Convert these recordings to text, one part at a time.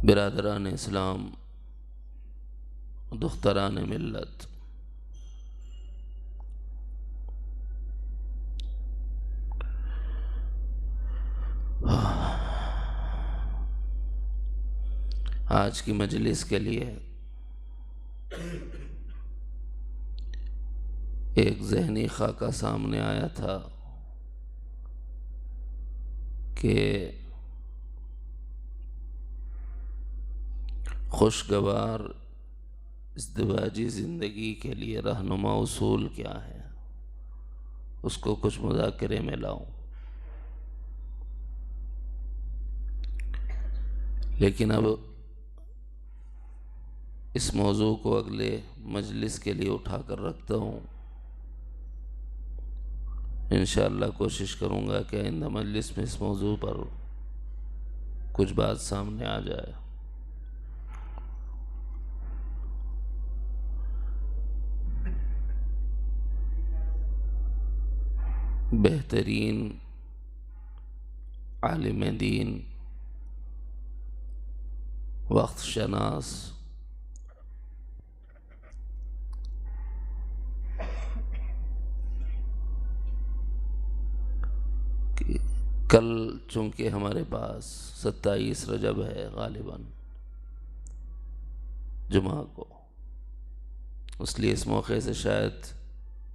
बिरादरान इस्लाम, दुख्तरान मिल्लत, आज की मजलिस के लिए एक ज़हनी खाका सामने आया था कि खुशगवार इज़्दिवाजी ज़िंदगी के लिए रहनुमा उसूल क्या है, उसको कुछ मुज़ाकरे में लाऊं। लेकिन अब इस मौजू को अगले मजलिस के लिए उठा कर रखता हूँ। इंशाअल्लाह कोशिश करूँगा कि आइंदा मजलिस में इस मौजू पर कुछ बात सामने आ जाए। बेहतरीन आलिम दीन, वक्त शनास, कल चूँकि हमारे पास 27 रजब है गालिबन जुमा को, इसलिए इस मौके से शायद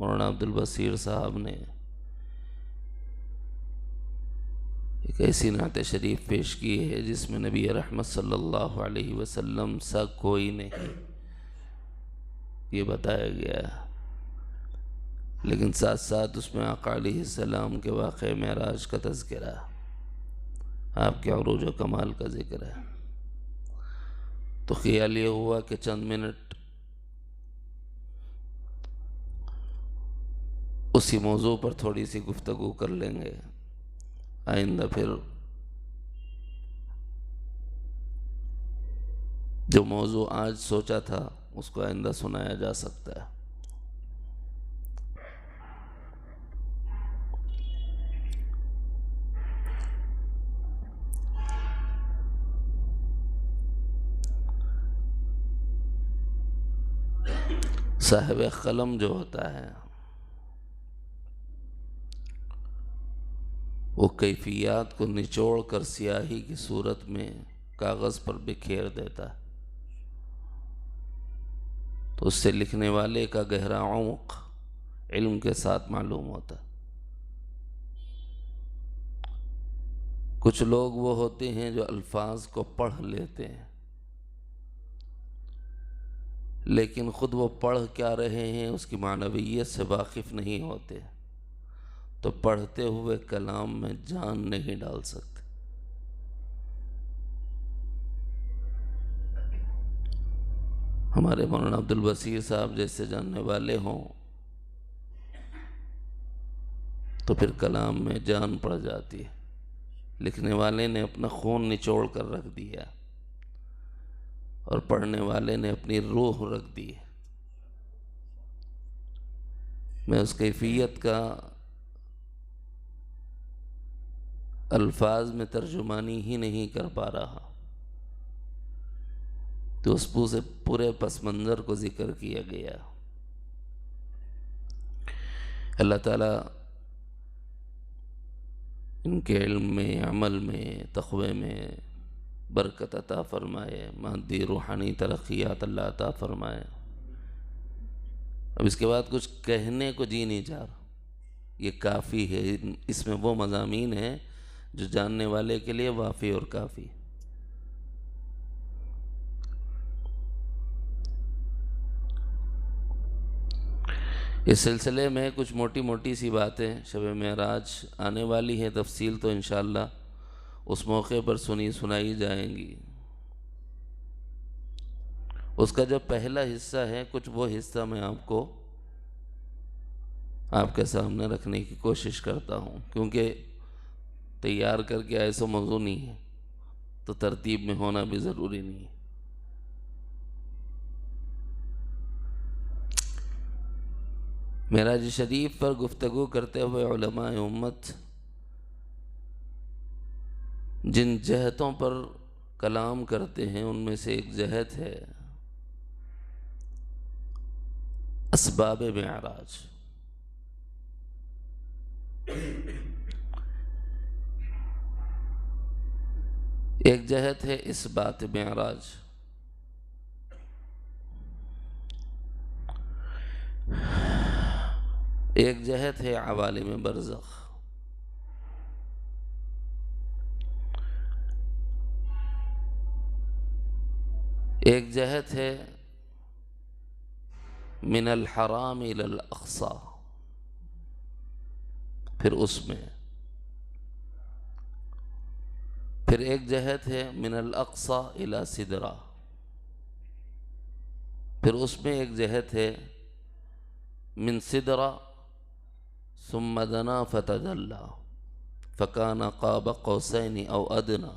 मौलाना अब्दुल बसीर साहब ने एक ऐसी नात शरीफ पेश की है जिसमें नबी रहमत सल्लल्लाहु अलैहि वसल्लम सा कोई नहीं ये बताया गया है, लेकिन साथ साथ उसमें आका अलैहिस्सलाम के वाक़े मेराज का तज़किरा, आपके उरूज व कमाल का ज़िक्र है। तो ख़्याल ये हुआ कि चंद मिनट उसी मौजू पर थोड़ी सी गुफ्तगू कर लेंगे। आइंदा फिर जो मौजू आज सोचा था उसको आइंदा सुनाया जा सकता है। साहिब कलम जो होता है वो कैफियत को निचोड़ कर स्याही की सूरत में कागज़ पर बिखेर देता है, तो उससे लिखने वाले का गहरा उम्क़ इल्म के साथ मालूम होता है। कुछ लोग वो होते हैं जो अल्फाज को पढ़ लेते हैं, लेकिन ख़ुद वो पढ़ क्या रहे हैं उसकी मानवियत से वाकिफ़ नहीं होते, तो पढ़ते हुए कलाम में जान नहीं डाल सकते। हमारे मौलाना अब्दुल बसीर साहब जैसे जानने वाले हों तो फिर कलाम में जान पड़ जाती है। लिखने वाले ने अपना खून निचोड़ कर रख दिया और पढ़ने वाले ने अपनी रूह रख दी। मैं उस कैफियत का अल्फाज में तर्जुमानी ही नहीं कर पा रहा, तो उस पूरे पस मंज़र को ज़िक्र किया गया। अल्लाह ताला इनके इल्म में, अमल में, तक़वे में बरकत अता फ़रमाए, मादी रूहानी तरक्यात अल्लाह अता फ़रमाए। अब इसके बाद कुछ कहने को जी नहीं चाह रहा, ये काफ़ी है। इसमें वो मज़ामीन हैं जो जानने वाले के लिए वाफ़ी और काफ़ी। इस सिलसिले में कुछ मोटी मोटी सी बातें, शब मेराज आने वाली है, तफसील तो इंशाअल्लाह उस मौके पर सुनी सुनाई जाएंगी। उसका जो पहला हिस्सा है, कुछ वो हिस्सा मैं आपको आपके सामने रखने की कोशिश करता हूँ, क्योंकि तैयार करके ऐसा मौजू नहीं है तो तरतीब में होना भी ज़रूरी नहीं है। मेराज शरीफ पर गुफ्तगू करते हुए उलमाए उम्मत जिन जहतों पर कलाम करते हैं, उनमें से एक जहत है असबाब मेराज। एक जहत है इस बात मेराज, एक जहत है अवालिम बरज़ख, एक जहत है मिनल हराम इलल अक़सा, फिर एक जहत है मिनल अक़सा इला सिदरा, फिर उसमें एक जहत है मिन सिदरा सुम्मा दना फतदल्ला फ़काना क़ाब क़ौसैनि औ अदना।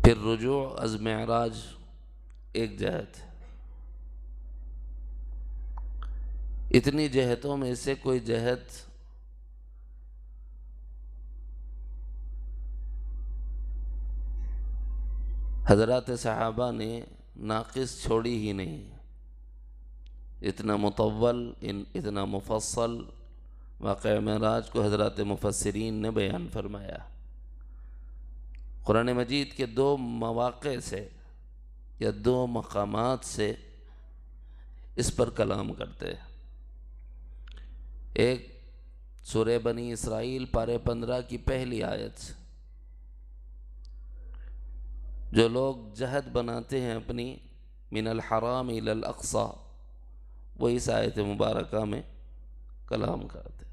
फिर रुजू अज़ मेराज एक जहत है। इतनी जहतों में से कोई जहत हज़रात सहाबा ने नाक़िस छोड़ी ही नहीं। इतना मुतव्वल, इतना मुफस्सल वाक़या मेराज को हज़रात मुफस्सिरीन ने बयान फरमाया। कुरान मजीद के दो मवाक़े से या दो मकामात से इस पर कलाम करते हैं। एक सूरह बनी इसराइल पारे 15 की पहली आयत से, जो लोग जहद बनाते हैं अपनी मिनल हराम इलल अक़सा, वो इस आयत मुबारका में कलाम करते हैं।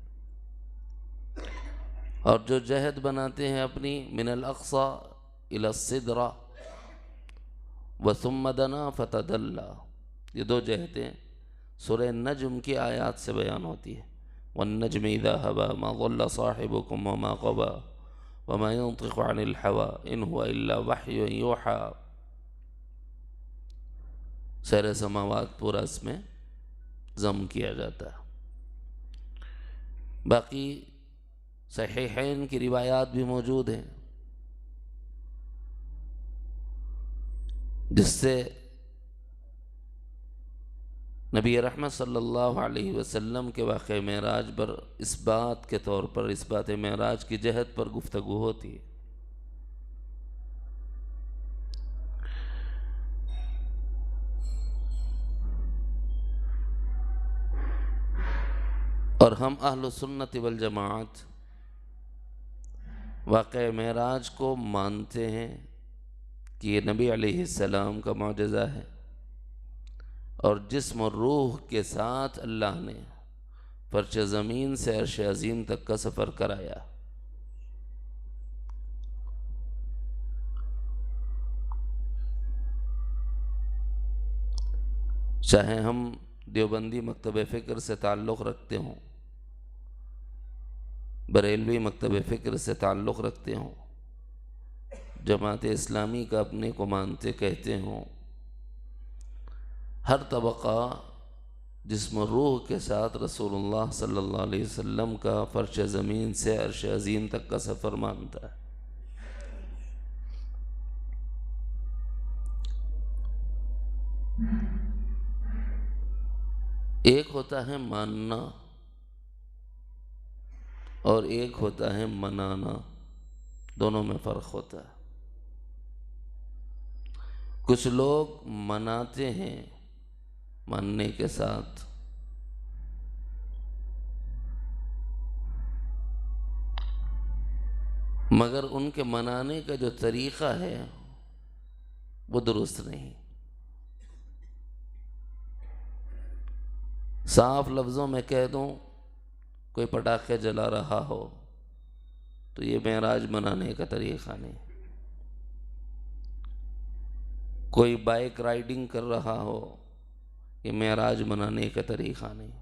और जो जहद बनाते हैं अपनी मिनल अक़सा इला सिदरा व सुम्मा दना फतदल्ला, ये दो जहतें सूरह नज्म की आयत से बयान होती है। वन्नज्मि इज़ा हवा मा ज़ल्ला साहिबुकुम व मा ग़वा व मा यंतिक़ु अनिल हवा इन हुवा इल्ला वह्युन यूहा। सैर समावात पूरा इसमें ज़म किया जाता है। बाकी सहीहैन की रिवायात भी मौजूद हैं, जिससे नबी रहमत सल्लल्लाहु अलैहि वसल्लम के वाक़े मेराज पर इस बात के तौर पर, इस बात मेराज की जहत पर गुफ्तगू होती है। और हम अहलुस सुन्नत वल जमाअत वाक़े मेराज को मानते हैं कि ये नबी अलैहिस्सलाम का मौजज़ा है, और जिस्म और रूह के साथ अल्लाह ने फर्श ज़मीन से अर्श अज़ीम तक का सफ़र कराया। चाहे हम देवबंदी मकतब फ़िक्र से ताल्लुक़ रखते हों, बरेलवी मकतब फ़िक्र से ताल्लुक़ रखते हों, जमात इस्लामी का अपने को मानते कहते हों, हर तबक़ा जिस्म रूह के साथ रसूलुल्लाह सल्लल्लाहु अलैहि वसल्लम का फ़र्श ज़मीन से अर्श अज़ीम तक का सफ़र मानता है। एक होता है मानना और एक होता है मनाना, दोनों में फ़र्क होता है। कुछ लोग मनाते हैं मानने के साथ, मगर उनके मनाने का जो तरीक़ा है वो दुरुस्त नहीं। साफ लफ्ज़ों में कह दूं, कोई पटाखे जला रहा हो तो ये मेराज मनाने का तरीक़ा नहीं। कोई बाइक राइडिंग कर रहा हो, ये मेराज मनाने का तरीक़ा नहीं।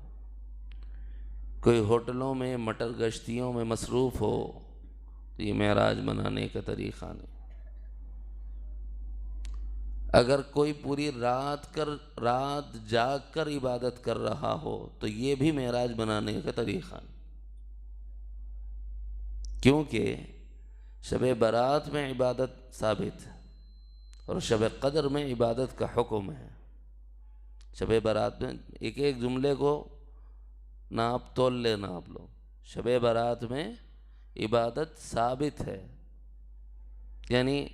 कोई होटलों में मटर गश्तियों में मसरूफ़ हो तो ये मेराज मनाने का तरीक़ा नहीं। अगर कोई पूरी रात जाग कर इबादत कर रहा हो तो ये भी मेराज मनाने का तरीक़ा नहीं, क्योंकि शब बारात में इबादत साबित है और शब क़द्र में इबादत का हुक्म है। शब बारात में एक एक जुमले को नाप तोल लेना आप लोग। शब बारात में इबादत साबित है, यानी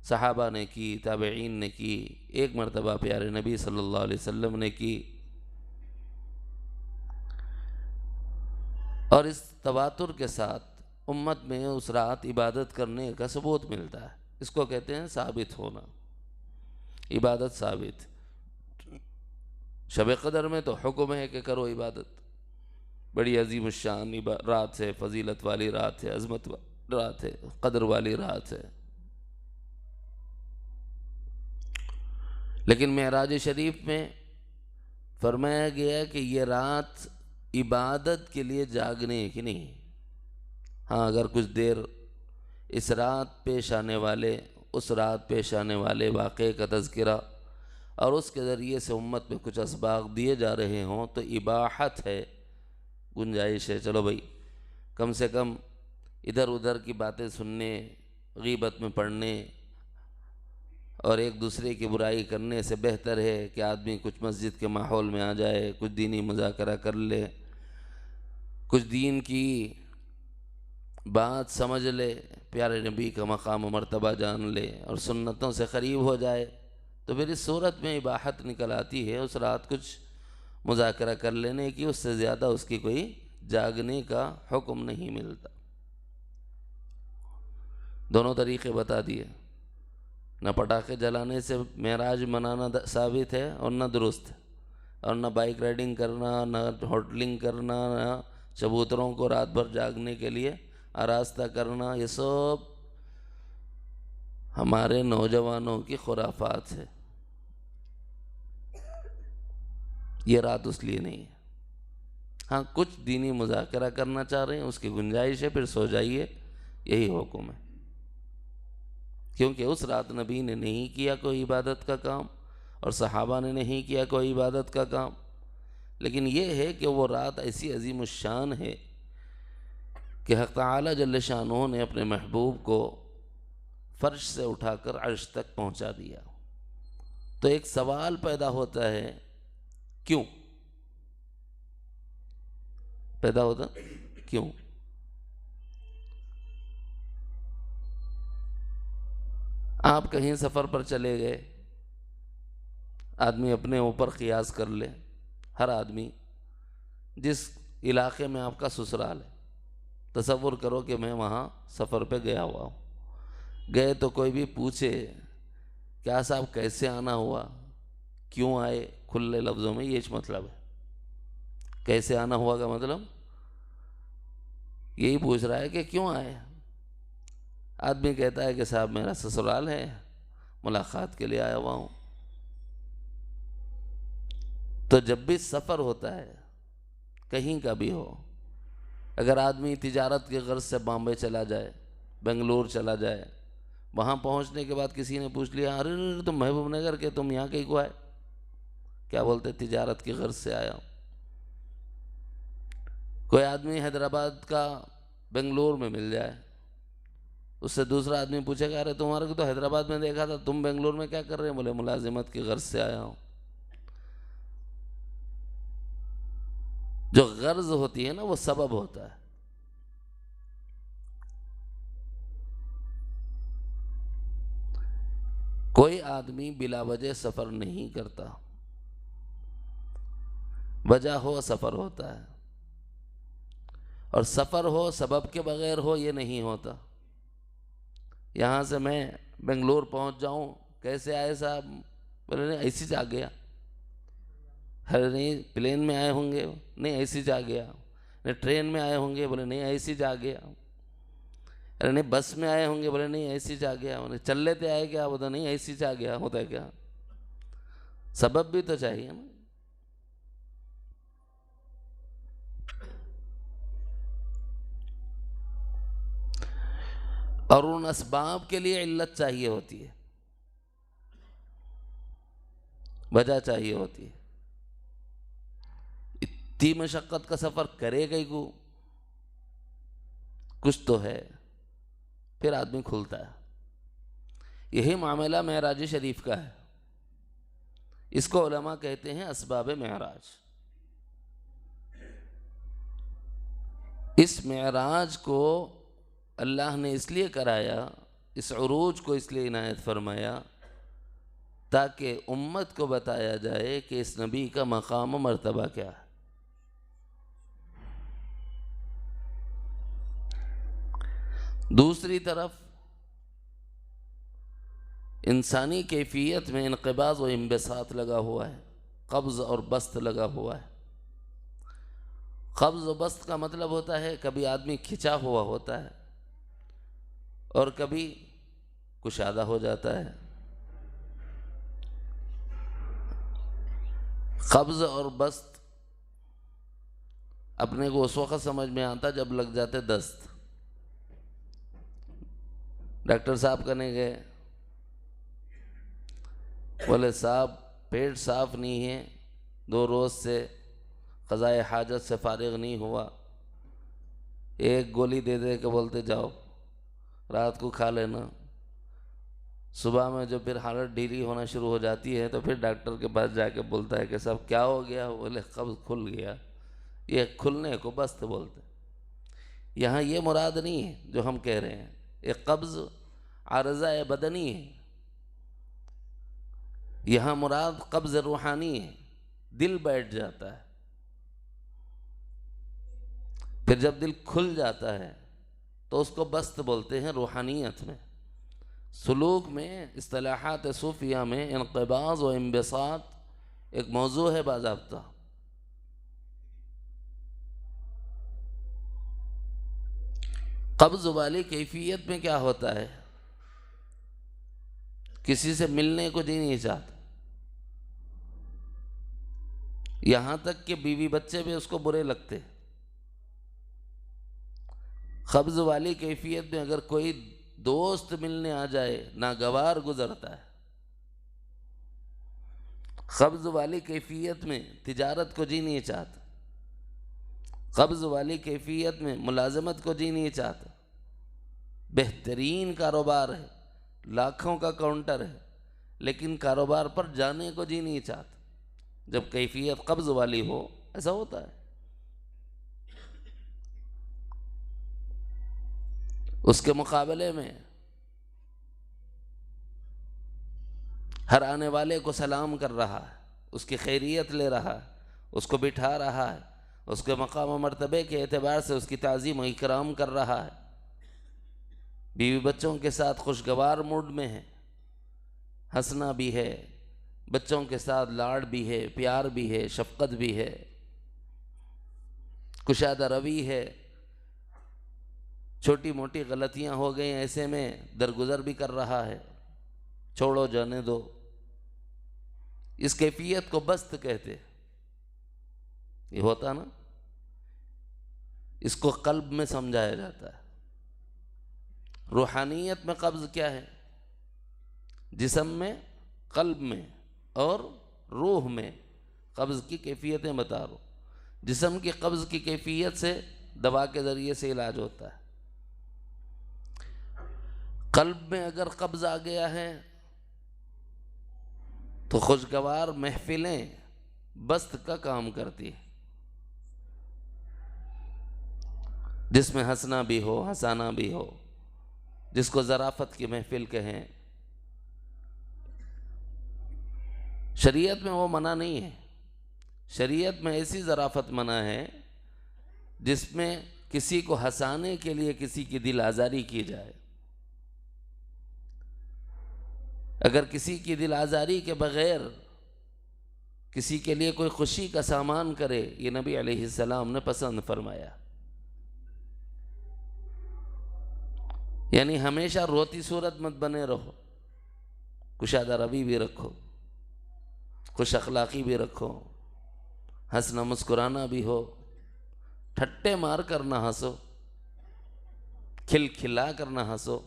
सहाबा ने की, ताबईन ने की, एक मरतबा प्यारे नबी सल्लल्लाहु अलैहि वसल्लम ने की, और इस तवातुर के साथ उम्मत में उस रात इबादत करने का सबूत मिलता है। इसको कहते हैं साबित होना, इबादत साबित। शब क़द्र में तो हुक्म है कि करो इबादत, बड़ी अजीम शान रात है, फजीलत वाली रात है, अजमत रात है, क़द्र वाली रात है। लेकिन मेराज शरीफ में फरमाया गया कि ये रात इबादत के लिए जागने की नहीं। हाँ, अगर कुछ देर इस रात पेश आने वाले, उस रात पेश आने वाले वाक़े का तज़किरा और उसके ज़रिए से उम्मत में कुछ असबाग दिए जा रहे हों तो इबाहत है, गुंजाइश है। चलो भाई, कम से कम इधर उधर की बातें सुनने, गीबत में पढ़ने और एक दूसरे की बुराई करने से बेहतर है कि आदमी कुछ मस्जिद के माहौल में आ जाए, कुछ दीनी मुज़ाकरा कर ले, कुछ दीन की बात समझ ले, प्यारे नबी का मकाम व मर्तबा जान ले और सुन्नतों से करीब हो जाए। तो फिर इस सूरत में इबाहत निकल आती है उस रात कुछ मुज़ाकरा कर लेने की, उससे ज़्यादा उसकी कोई जागने का हुक्म नहीं मिलता। दोनों तरीक़े बता दिए। न पटाखे जलाने से मेराज मनाना साबित है और न दुरुस्त है, और न बाइक राइडिंग करना, न होटलिंग करना, न चबूतरों को रात भर जागने के लिए आरास्ता करना, ये सब हमारे नौजवानों की खुराफात है। ये रात उस लिए नहीं है। हाँ, कुछ दीनी मुज़ाकरा करना चाह रहे हैं, उसकी गुंजाइश है, फिर सो जाइए, यही हुक्म है। क्योंकि उस रात नबी ने नहीं किया कोई इबादत का काम और सहाबा ने नहीं किया कोई इबादत का काम। लेकिन ये है कि वो रात ऐसी अजीम शान है कि हक़ तआला जल्ल शानहू ने अपने महबूब को फ़र्श से उठाकर अर्श तक पहुँचा दिया। तो एक सवाल पैदा होता है, क्यों पैदा होता, क्यों? आप कहीं सफ़र पर चले गए, आदमी अपने ऊपर क़ियास कर ले, हर आदमी जिस इलाक़े में आपका ससुराल है, तसव्वुर करो कि मैं वहाँ सफ़र पे गया हुआ हूँ। गए तो कोई भी पूछे, क्या साहब कैसे आना हुआ, क्यों आए, खुले लफ्ज़ों में ये मतलब है। कैसे आना हुआ का मतलब यही पूछ रहा है कि क्यों आए। आदमी कहता है कि साहब मेरा ससुराल है, मुलाकात के लिए आया हुआ हूँ। तो जब भी सफ़र होता है, कहीं का भी हो, अगर आदमी तिजारत के गर्ज से बॉम्बे चला जाए, बेंगलोर चला जाए, वहाँ पहुँचने के बाद किसी ने पूछ लिया, अरे तुम महबूब नगर के, तुम यहाँ कहीं को आए? क्या बोलते, तिजारत की गर्ज से आया हूँ। कोई आदमी हैदराबाद का बेंगलोर में मिल जाए, उससे दूसरा आदमी पूछेगा, अरे तुम्हारे को तो हैदराबाद में देखा था, तुम बेंगलोर में क्या कर रहे हैं? बोले मुलाजिमत की गर्ज से आया हूँ। जो गर्ज होती है ना, वो सबब होता है। कोई आदमी बिला वजह सफ़र नहीं करता, वजह हो सफ़र होता है, और सफ़र हो सबब के बगैर हो ये नहीं होता। यहाँ से मैं बेंगलोर पहुँच जाऊँ, कैसे आए साहब? बोले नहीं, ऐसे ही आ गया। अरे नहीं प्लेन में आए होंगे, नहीं ऐसी जा गया। नहीं ट्रेन में आए होंगे, बोले नहीं ऐसी जा गया। अरे नहीं बस में आए होंगे, बोले नहीं ऐसी जा गया। बोले चल लेते आए क्या, बोला नहीं ऐसी जा गया। होता है क्या? सबब भी तो चाहिए ना। और उन असबाब के लिए इल्लत चाहिए होती है, वजह चाहिए होती है। इतनी मशक्क़त का सफ़र करेगा ही को, कुछ तो है, फिर आदमी खुलता है। यही मामला मेराज शरीफ का है। इसको उलमा कहते हैं असबाब मेराज। इस मेराज को अल्लाह ने इसलिए कराया, इस उरूज को इसलिए इनायत फरमाया ताकि उम्मत को बताया जाए कि इस नबी का मकाम व मर्तबा क्या है। दूसरी तरफ इंसानी कैफियत में इनक़िबाज़ व इंबसात लगा हुआ है, कब्ज़ और बस्त लगा हुआ है। कब्ज़ व बस्त का मतलब होता है कभी आदमी खिंचा हुआ होता है और कभी कुशादा हो जाता है। कब्ज़ और बस्त अपने को उस वक़्त समझ में आता जब लग जाते दस्त। डॉक्टर साहब कहने गए, बोले साहब पेट साफ नहीं है, 2 रोज़ से क़ज़ाए हाजत से फारिग नहीं हुआ। एक गोली दे दे के बोलते जाओ रात को खा लेना। सुबह में जब फिर हालत ढीली होना शुरू हो जाती है तो फिर डॉक्टर के पास जाके बोलता है कि साहब क्या हो गया? बोले कब्ज़ खुल गया। ये खुलने को बस्त बोलते। यहाँ ये मुराद नहीं है जो हम कह रहे हैं। एक कब्ज़ आरज़ा बदनी है, यहाँ मुराद कब्ज़ रूहानी है, दिल बैठ जाता है। फिर जब दिल खुल जाता है तो उसको बस्त बोलते हैं। रूहानियत में, सुलूक में, इस्तिलाहात सूफिया में इनक़िबाज़ व इंबसात एक मौजू है बाज़ाब्ता। कब्ज़ वाली कैफियत में क्या होता है? किसी से मिलने को जी नहीं चाहता, यहां तक कि बीवी बच्चे भी उसको बुरे लगते। कब्ज़ वाली कैफियत में अगर कोई दोस्त मिलने आ जाए नागवार गुजरता है। कब्ज़ वाली कैफियत में तिजारत को जी नहीं चाहता, कब्ज़ वाली कैफियत में मुलाजमत को जी नहीं चाहता। बेहतरीन कारोबार है, लाखों का काउंटर है, लेकिन कारोबार पर जाने को जी नहीं चाहता। जब कैफियत कब्ज़ वाली हो ऐसा होता है। उसके मुकाबले में हर आने वाले को सलाम कर रहा है, उसकी खैरियत ले रहा है, उसको बिठा रहा है, उसके मकाम व मर्तबे के एतबार से उसकी ताज़ीम व इकराम कर रहा है। बीवी बच्चों के साथ खुशगवार मूड में है, हंसना भी है, बच्चों के साथ लाड़ भी है, प्यार भी है, शफ़क़त भी है, कुशादा रवि है। छोटी मोटी गलतियां हो गई ऐसे में दरगुजर भी कर रहा है, छोड़ो जाने दो। इस कैफियत को बस्त कहते। ये होता ना, इसको कल्ब में समझाया जाता है। रूहानियत में कब्ज़ क्या है? जिस्म में, कल्ब में और रूह में कब्ज़ की कैफियतें बता रहा हूँ। जिस्म की कब्ज़ की कैफियत से दवा के ज़रिए से इलाज होता है। कल्ब में अगर कब्ज़ आ गया है तो खुशगवार महफिलें बस्त का काम करती है, जिसमें हंसना भी हो, हंसाना भी हो, जिसको ज़राफ़त की महफिल कहें। शरीयत में वो मना नहीं है। शरीयत में ऐसी ज़राफ़त मना है जिसमें किसी को हंसाने के लिए किसी की दिल आज़ारी की जाए। अगर किसी की दिल आज़ारी के बग़ैर किसी के लिए कोई खुशी का सामान करे, ये नबी अलैहिस्सलाम ने पसंद फरमाया। यानी हमेशा रोती सूरत मत बने रहो, कुशादा रवि भी रखो, खुश अखलाक़ी भी रखो, हंसना मुस्कुराना भी हो, ठट्टे मार कर ना हंसो, खिलखिला कर ना हंसो,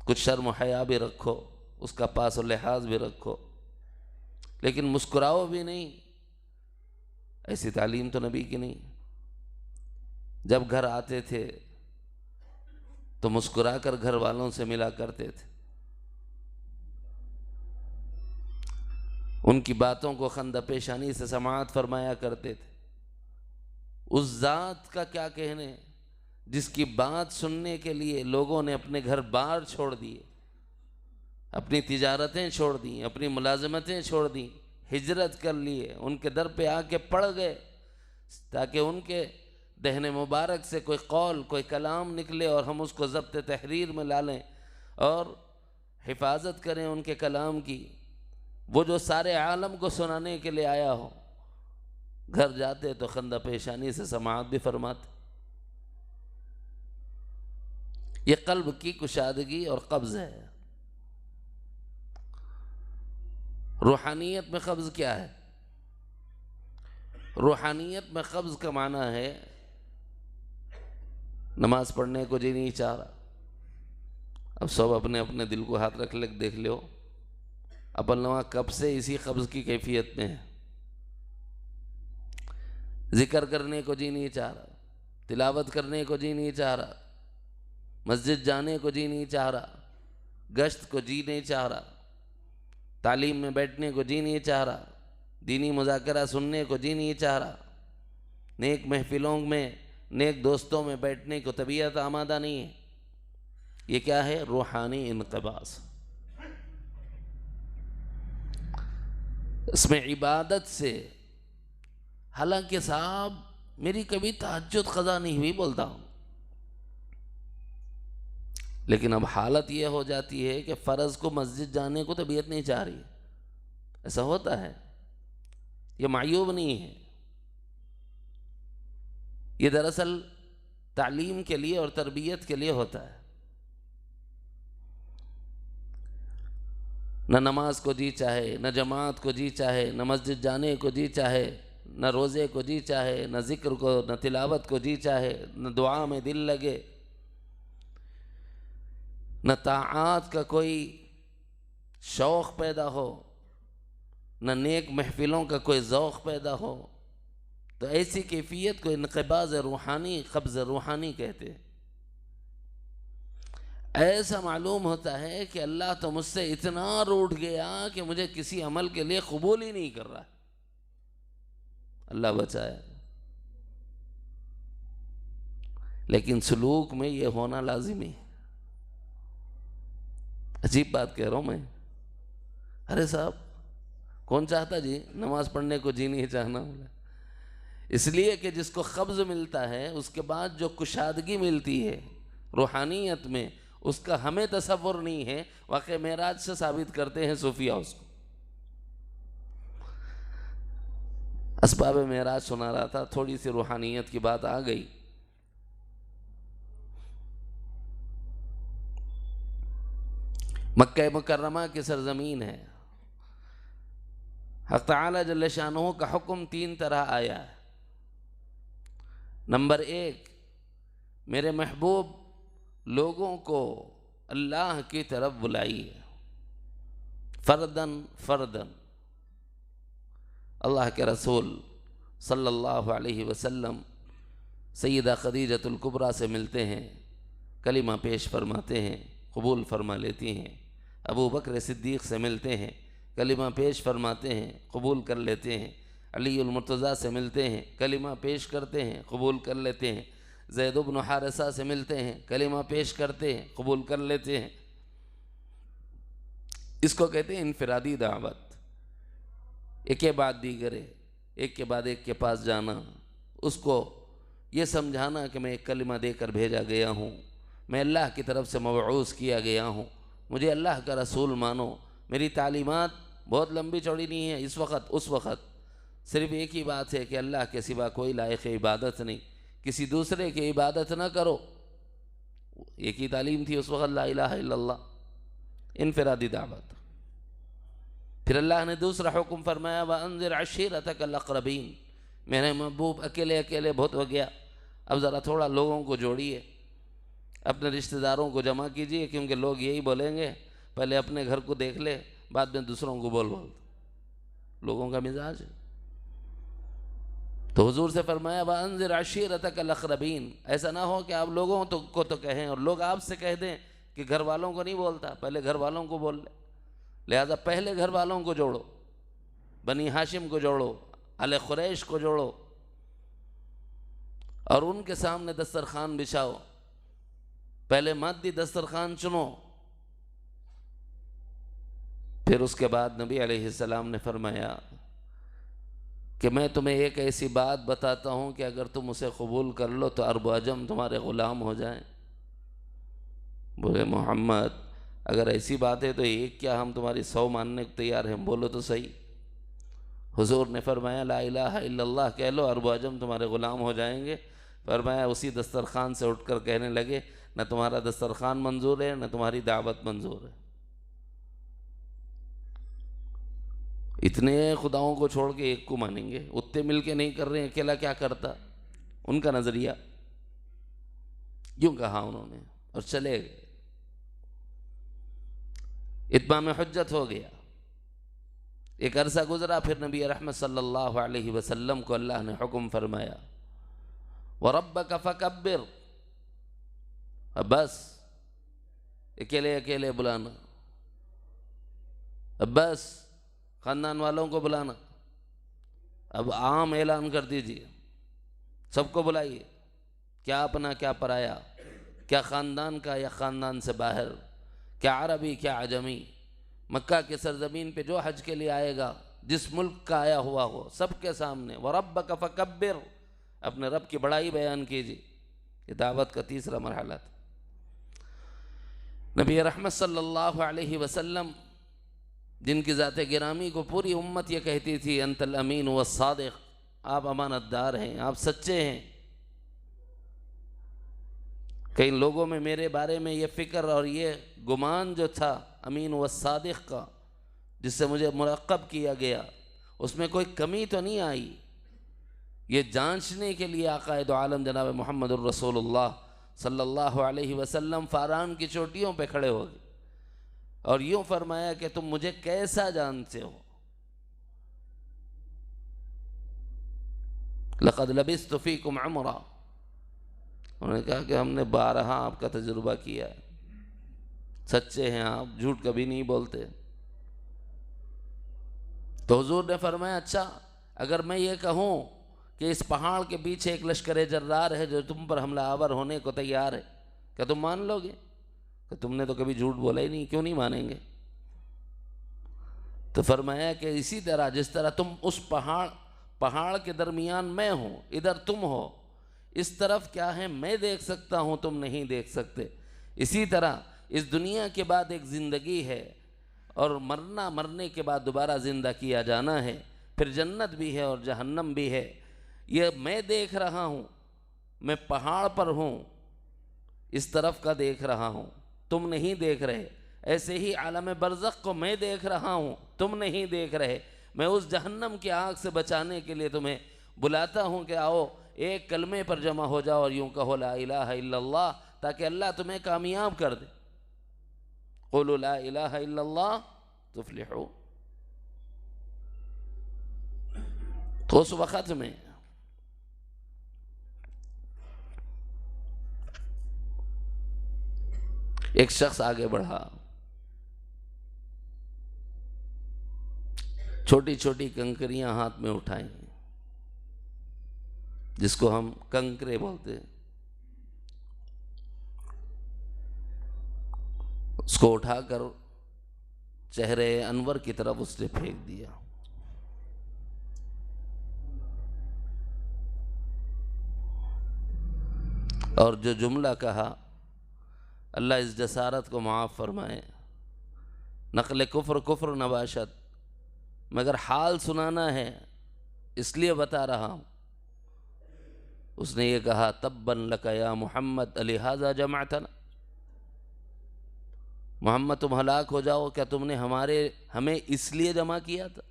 कुछ शर्म हया भी रखो, उसका पास और लिहाज भी रखो, लेकिन मुस्कुराओ भी नहीं। ऐसी तालीम तो नबी की नहीं। जब घर आते थे तो मुस्कुरा कर घर वालों से मिला करते थे, उनकी बातों को खंदा पेशानी से समाअत फरमाया करते थे। उस जात का क्या कहने जिसकी बात सुनने के लिए लोगों ने अपने घर बार छोड़ दिए, अपनी तिजारतें छोड़ दी, अपनी मुलाजमतें छोड़ दी, हिजरत कर लिए, उनके दर पे आके पड़ गए ताकि उनके दहने मुबारक से कोई कौल, कोई कलाम निकले और हम उसको ज़ब्त तहरीर में ला लें और हिफाजत करें उनके कलाम की। वो जो सारे आलम को सुनाने के लिए आया हो, घर जाते तो खंदा पेशानी से समाअत भी फरमाते। ये कल्ब की कुशादगी और कब्ज़ है। रूहानियत में कब्ज़ क्या है? रूहानियत में कब्ज़ का माना है नमाज पढ़ने को जी नहीं चाह रहा। अब सब अपने अपने दिल को हाथ रख ले, देख लो अपन नवा कब से इसी कब्ज़ की कैफियत में है। जिक्र करने को जी नहीं चाह रहा, तिलावत करने को जी नहीं चाह रहा, मस्जिद जाने को जी नहीं चाह रहा, गश्त को जी नहीं चाह रहा, तालीम में बैठने को जी नहीं चाह रहा, दीनी मुज़ाकरा सुनने को जी नहीं चाह रहा, नेक महफिलों में, नेक दोस्तों में बैठने को तबीयत आमादा नहीं है। ये क्या है? रूहानी इनक़िबास। इसमें इबादत से, हालांकि साहब मेरी कभी तहज्जुद क़ज़ा नहीं हुई बोलता हूँ, लेकिन अब हालत यह हो जाती है कि फ़र्ज़ को मस्जिद जाने को तबीयत नहीं चाह रही। ऐसा होता है, ये मायूब नहीं है, ये दरअसल तालीम के लिए और तरबियत के लिए होता है। न नमाज को जी चाहे, न जमात को जी चाहे, न मस्जिद जाने को जी चाहे, न रोज़े को जी चाहे, न ज़िक्र को, न तिलावत को जी चाहे, न दुआ में दिल लगे, न ताआत का कोई शौक़ पैदा हो, न नेक महफिलों का कोई ज़ौक़ पैदा हो, तो ऐसी कैफियत को इनक़िबाज़ रूहानी, क़ब्ज़ रूहानी कहते हैं। ऐसा मालूम होता है कि अल्लाह तो मुझसे इतना रूठ गया कि मुझे किसी अमल के लिए कबूल ही नहीं कर रहा। अल्लाह बचाए। लेकिन सलूक में ये होना लाजिमी है। अजीब बात कह रहा हूँ मैं। अरे साहब कौन चाहता जी नमाज पढ़ने को जी नहीं चाहना? इसलिए कि जिसको कब्ज़ मिलता है उसके बाद जो कुशादगी मिलती है रूहानियत में, उसका हमें तसव्वुर नहीं है। वाक़ई मेराज से साबित करते हैं सूफिया उसको। असबाब मेराज सुना रहा था, थोड़ी सी रूहानियत की बात आ गई। मक्का मुकर्रमा की सरजमीन है। हक़ तआला जल्ल शानहू का हुक्म 3 तरह आया है। नंबर 1, मेरे महबूब लोगों को अल्लाह की तरफ बुलाइए, फ़र्दन फ़र्दन। अल्लाह के रसूल सल्लल्लाहु अलैहि वसल्लम सैयदा खदीजतुल कुबरा से मिलते हैं, कलिमा पेश फरमाते हैं, कबूल फरमा लेती हैं। अबू बकर सिद्दीक़ से मिलते हैं, कलिमा पेश फरमाते हैं, कबूल कर लेते हैं। अली उल मुर्तज़ा से मिलते हैं, कलिमा पेश करते हैं, कबूल कर लेते हैं। ज़ैद इब्न हारिसा से मिलते हैं, कलिमा पेश करते हैं, कबूल कर लेते हैं। इसको कहते हैं इनफिरादी दावत। एक के बाद दीगरे, एक के बाद एक के पास जाना, उसको ये समझाना कि मैं एक कलिमा देकर भेजा गया हूँ, मैं अल्लाह की तरफ से मबऊस किया गया हूँ, मुझे अल्लाह का रसूल मानो, मेरी तालीमात बहुत लंबी चौड़ी नहीं है। इस वक्त उस वक्त सिर्फ एक ही बात है कि अल्लाह के सिवा कोई लायक इबादत नहीं, किसी दूसरे की इबादत ना करो। एक ही तालीम थी उस वक्त, ला इलाहा इल्लल्लाह, इनफरादी दावत। फिर अल्लाह ने दूसरा हुक्म फरमाया, व अंज़िर अशीरतकल अक़रबीन। मेरे महबूब अकेले अकेले बहुत हो गया, अब ज़रा थोड़ा लोगों को जोड़िए, अपने रिश्तेदारों को जमा कीजिए, क्योंकि लोग यही बोलेंगे पहले अपने घर को देख ले, बाद में दूसरों को बोल बोल। लोगों का मिजाज है। तो हुजूर से फरमाया, व अंज़िर अशीरतकल अक़रबीन। ऐसा ना हो कि आप लोगों को तो कहें और लोग आपसे कह दें कि घर वालों को नहीं बोलता, पहले घर वालों को बोल ले। लिहाजा पहले घर वालों को जोड़ो, बनी हाशिम को जोड़ो, आले खुरैश को जोड़ो और उनके सामने दस्तरखान बिछाओ। पहले मादी दस्तरखान चुनो। फिर उसके बाद नबी अलैहिस्सलाम ने फरमाया कि मैं तुम्हें एक ऐसी बात बताता हूँ कि अगर तुम उसे कबूल कर लो तो अरब अजम तुम्हारे ग़ुलाम हो जाएं। बोले मोहम्मद, अगर ऐसी बात है तो एक क्या, हम तुम्हारी 100 मानने को तैयार हैं, बोलो तो सही। हुजूर ने फरमाया, ला इलाहा इल्लल्लाह कह लो, अरब अजम तुम्हारे ग़ुलाम हो जाएंगे। फरमाया उसी दस्तरखान से उठकर कहने लगे, न तुम्हारा दस्तरखान मंजूर है, न तुम्हारी दावत मंजूर है। इतने खुदाओं को छोड़ के एक को मानेंगे, उतने मिल के नहीं कर रहे हैं, अकेला क्या करता। उनका नज़रिया यूँ कहा उन्होंने और चले गए। इत्माम हुज्जत हो गया। एक अरसा गुजरा, फिर नबी रहमत सल्लल्लाहु अलैहि वसल्लम को अल्लाह ने हुक्म फरमाया, व रब्बक फकब्बिर। अब बस अकेले अकेले बुलाना, अब बस ख़ानदान वालों को बुलाना, अब आम ऐलान कर दीजिए, सबको बुलाइए, क्या अपना क्या पराया, क्या ख़ानदान का या ख़ानदान से बाहर, क्या अरबी क्या अजमी, मक्का के सरजमीन पे जो हज के लिए आएगा, जिस मुल्क का आया हुआ हो, सबके सामने व रब्बक फकब्बिर, अपने रब की बड़ाई बयान कीजिए। ये दावत का तीसरा मरहला था। नबी रहमत सल्लल्लाहु अलैहि वसल्लम, जिनकी ज़ात गिरामी को पूरी उम्मत ये कहती थी, अंतल अमीन व सादिक, आप अमानतदार हैं, आप सच्चे हैं। कई लोगों में मेरे बारे में ये फ़िक्र और ये गुमान जो था अमीन व सादिक का, जिससे मुझे मुलक़ब किया गया, उसमें कोई कमी तो नहीं आई। ये जांचने के लिए आक़ाए दो आलम जनाब मुहम्मदुर रसूलुल्लाह सल्लल्लाहु अलैहि वसल्लम फ़ारान की चोटियों पे खड़े हो गए और यूँ फरमाया कि तुम मुझे कैसा जानते हो। लक़द लबिस्तु फ़ीकुम उमरा। उन्होंने कहा कि हमने 12 आपका तजुर्बा किया है, सच्चे हैं आप, झूठ कभी नहीं बोलते। तो हुजूर ने फरमाया, अच्छा अगर मैं ये कहूँ कि इस पहाड़ के पीछे एक लश्कर जर्रार है जो तुम पर हमला आवर होने को तैयार है, क्या तुम मान लोगे? कि तुमने तो कभी झूठ बोला ही नहीं, क्यों नहीं मानेंगे? तो फरमाया कि इसी तरह जिस तरह तुम उस पहाड़ के दरमियान मैं हूँ, इधर तुम हो, इस तरफ क्या है मैं देख सकता हूँ, तुम नहीं देख सकते। इसी तरह इस दुनिया के बाद एक ज़िंदगी है और मरने के बाद दोबारा ज़िंदा किया जाना है, फिर जन्नत भी है और जहन्नम भी है। ये मैं देख रहा हूँ, मैं पहाड़ पर हूँ, इस तरफ का देख रहा हूँ, तुम नहीं देख रहे। ऐसे ही आलम बरज़ख को मैं देख रहा हूँ, तुम नहीं देख रहे। मैं उस जहन्नम की आग से बचाने के लिए तुम्हें बुलाता हूँ कि आओ एक कलमे पर जमा हो जाओ और यूँ कहो ला इलाहा इल्लल्लाह, ताकि अल्लाह तुम्हें कामयाब कर दे। क़ुलू ला इलाहा इल्लल्लाह तुफ़्लिहू। तो उस वक़्त में एक शख्स आगे बढ़ा, छोटी छोटी कंकरियां हाथ में उठाई, जिसको हम कंकरे बोलते हैं। उसको उठाकर चेहरे अनवर की तरफ उसने फेंक दिया। और जो जुमला कहा, अल्लाह इस जसारत को माफ़ फरमाए, नक़ल कुफ्र कुफ्र नबाशत, मगर हाल सुनाना है इसलिए बता रहा हूँ। उसने ये कहा, तब्बन लका या मोहम्मद लिहाजा जमाअतना, मोहम्मद तुम हलाक हो जाओ, क्या तुमने हमें इसलिए जमा किया था?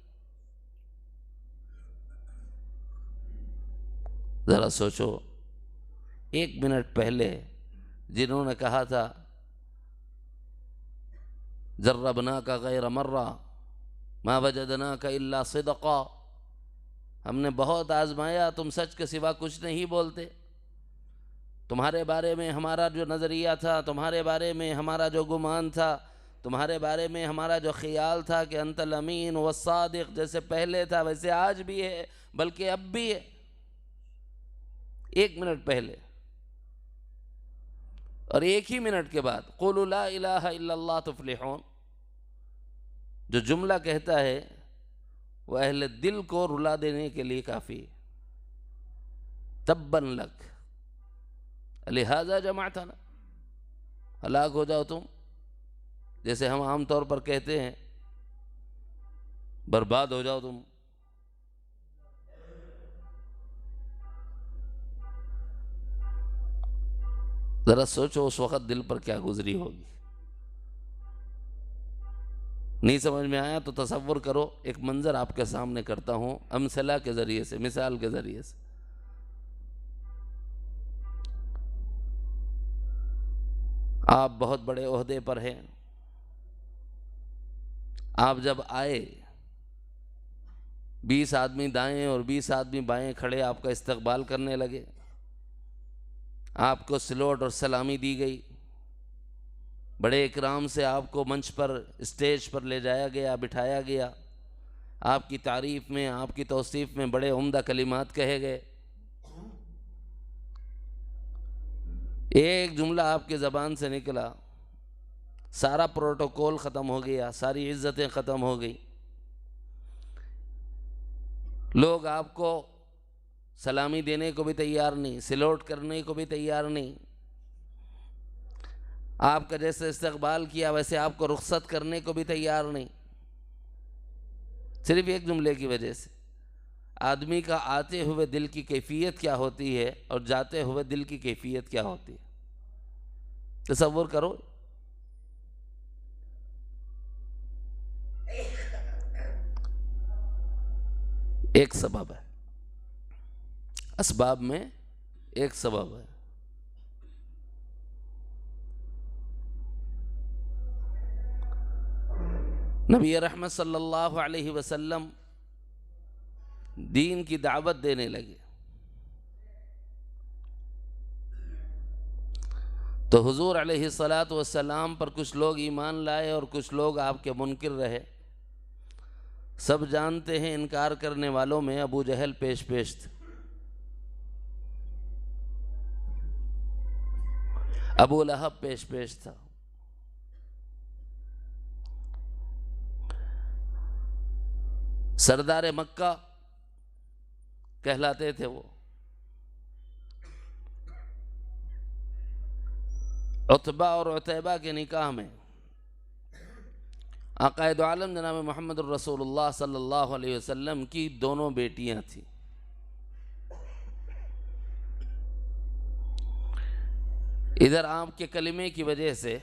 ज़रा सोचो, 1 मिनट पहले जिन्होंने कहा था जर्रबना का गैर मर्रा मा वजदना का इल्ला सिदक़ा, हमने बहुत आजमाया, तुम सच के सिवा कुछ नहीं बोलते। तुम्हारे बारे में हमारा जो नज़रिया था, तुम्हारे बारे में हमारा जो गुमान था, तुम्हारे बारे में हमारा जो ख्याल था कि अंतल अमीन व सादिक, जैसे पहले था वैसे आज भी है, बल्कि अब भी है। 1 मिनट पहले और 1 ही मिनट के बाद क़ुलू ला इलाहा इल्लल्लाह तुफ़्लिहून, जो जुमला कहता है वह अहले दिल को रुला देने के लिए काफ़ी। तब्बन लक लिहाजा जमाअतना, हलाक हो जाओ तुम, जैसे हम आम तौर पर कहते हैं बर्बाद हो जाओ तुम। ज़रा सोचो उस वक़्त दिल पर क्या गुजरी होगी। नहीं समझ में आया तो तसव्वुर करो, एक मंज़र आपके सामने करता हूँ अमसला के ज़रिए से, मिसाल के ज़रिए से। आप बहुत बड़े ओहदे पर हैं, आप जब आए 20 आदमी दाएं और 20 आदमी बाएं खड़े आपका इस्तकबाल करने लगे, आपको सलोट और सलामी दी गई, बड़े इकराम से आपको मंच पर, स्टेज पर ले जाया गया, बिठाया गया, आपकी तारीफ़ में, आपकी तौसीफ़ में बड़े उम्दा कलिमात कहे गए। एक जुमला आपके ज़बान से निकला, सारा प्रोटोकॉल ख़त्म हो गया, सारी इज़्ज़तें ख़त्म हो गई। लोग आपको सलामी देने को भी तैयार नहीं, सिलोट करने को भी तैयार नहीं, आपका जैसे इस्तकबाल किया वैसे आपको रुखसत करने को भी तैयार नहीं, सिर्फ एक जुमले की वजह से। आदमी का आते हुए दिल की कैफियत क्या होती है और जाते हुए दिल की कैफियत क्या होती है, तसव्वुर करो। एक सबब है, असबाब में एक सबब है। नबी रहमत सल्लल्लाहु अलैहि वसल्लम दीन की दावत देने लगे तो हुजूर अलैहिस्सलातु वस्सलाम पर कुछ लोग ईमान लाए और कुछ लोग आपके मुनकिर रहे। सब जानते हैं इनकार करने वालों में अबू जहल पेश थे। अबू लहब पेश था। सरदार मक्का कहलाते थे वो। उतबा और उतैबा के निकाह में आक़ाए आलम जनाब मोहम्मद रसूलुल्लाह सल्लल्लाहु अलैहि वसल्लम की दोनों बेटियां थीं। इधर आपके कलिमे की वजह से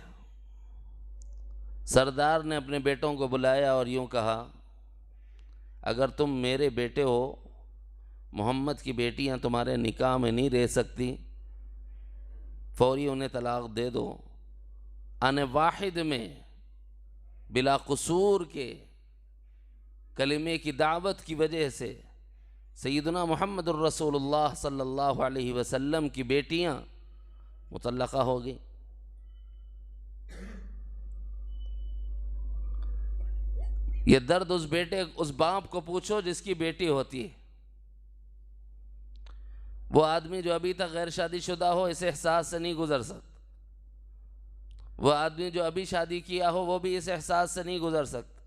सरदार ने अपने बेटों को बुलाया और यूं कहा, अगर तुम मेरे बेटे हो, मोहम्मद की बेटियां तुम्हारे निकाह में नहीं रह सकती, फौरी उन्हें तलाक दे दो। आने वाहिद में बिला कसूर के कलिमे की दावत की वजह से सैयदना मोहम्मद रसूलुल्लाह सल्लल्लाहु अलैहि वसल्लम की बेटियां मुतल्लका हो गई। ये दर्द उस बेटे, उस बाप को पूछो जिसकी बेटी होती है। वो आदमी जो अभी तक गैर शादीशुदा हो, इस एहसास से नहीं गुजर सकता। वो आदमी जो अभी शादी किया हो, वो भी इस एहसास से नहीं गुजर सकता।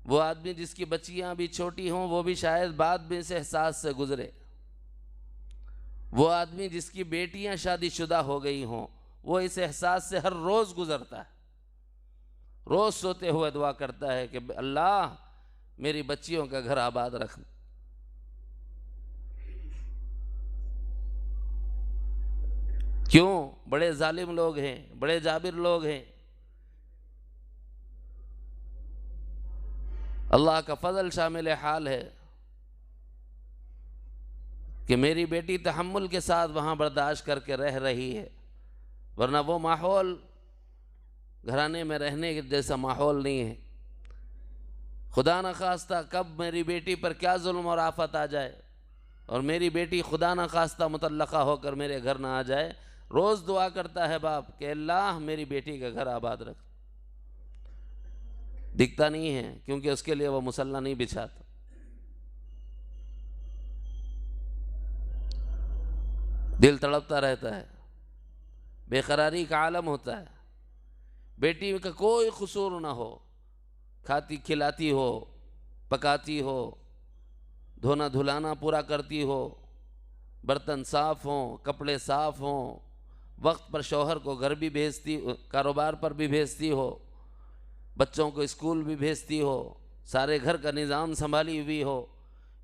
वो आदमी जिसकी बच्चियां अभी छोटी हों, वो भी शायद बाद में इस एहसास से गुजरे। वो आदमी जिसकी बेटियां शादीशुदा हो गई हों, वो इस एहसास से हर रोज़ गुजरता है। रोज़ सोते हुए दुआ करता है कि अल्लाह मेरी बच्चियों का घर आबाद रखना। क्यों? बड़े जालिम लोग हैं, बड़े जाबिर लोग हैं। अल्लाह का फजल शामिल हाल है कि मेरी बेटी तहम्मुल के साथ वहाँ बर्दाश्त करके रह रही है, वरना वो माहौल घराने में रहने जैसा माहौल नहीं है। खुदा न खास्ता कब मेरी बेटी पर क्या जुल्म और आफत आ जाए और मेरी बेटी खुदा न खास्ता मुतल्लका होकर मेरे घर ना आ जाए। रोज़ दुआ करता है बाप कि अल्लाह मेरी बेटी का घर आबाद रख। दिखता नहीं है क्योंकि उसके लिए वो मुसल्ला नहीं बिछाता। दिल तड़पता रहता है, बेकरारी का आलम होता है। बेटी का कोई कसूर ना हो, खाती खिलाती हो, पकाती हो, धोना धुलाना पूरा करती हो, बर्तन साफ़ हों, कपड़े साफ़ हों, वक्त पर शौहर को घर भी भेजती, कारोबार पर भी भेजती हो, बच्चों को स्कूल भी भेजती हो, सारे घर का निज़ाम संभाली हुई हो,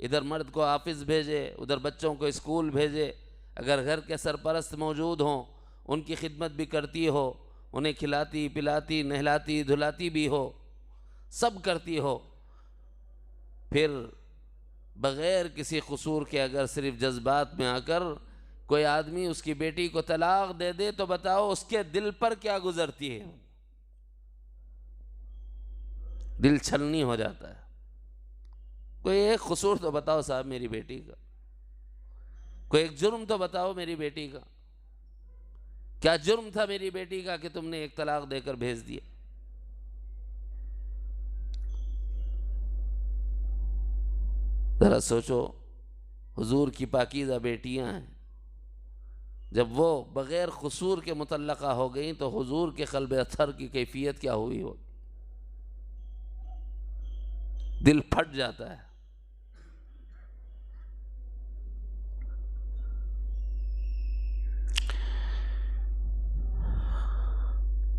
इधर मर्द को ऑफिस भेजे, उधर बच्चों को स्कूल भेजे, अगर घर के सरपरस्त मौजूद हों उनकी खिदमत भी करती हो, उन्हें खिलाती पिलाती नहलाती धुलाती भी हो, सब करती हो, फिर बग़ैर किसी कसूर के अगर सिर्फ जज्बात में आकर कोई आदमी उसकी बेटी को तलाक दे दे तो बताओ उसके दिल पर क्या गुजरती है। दिल छलनी हो जाता है। कोई एक कसूर तो बताओ साहब मेरी बेटी का, कोई एक जुर्म तो बताओ मेरी बेटी का। क्या जुर्म था मेरी बेटी का कि तुमने एक तलाक देकर भेज दिया? जरा सोचो, हुजूर की पाकीज़ा बेटियां हैं, जब वो बग़ैर कसूर के मुतल्लका हो गई तो हुजूर के क़ल्ब अथर की कैफियत क्या हुई हो। दिल फट जाता है।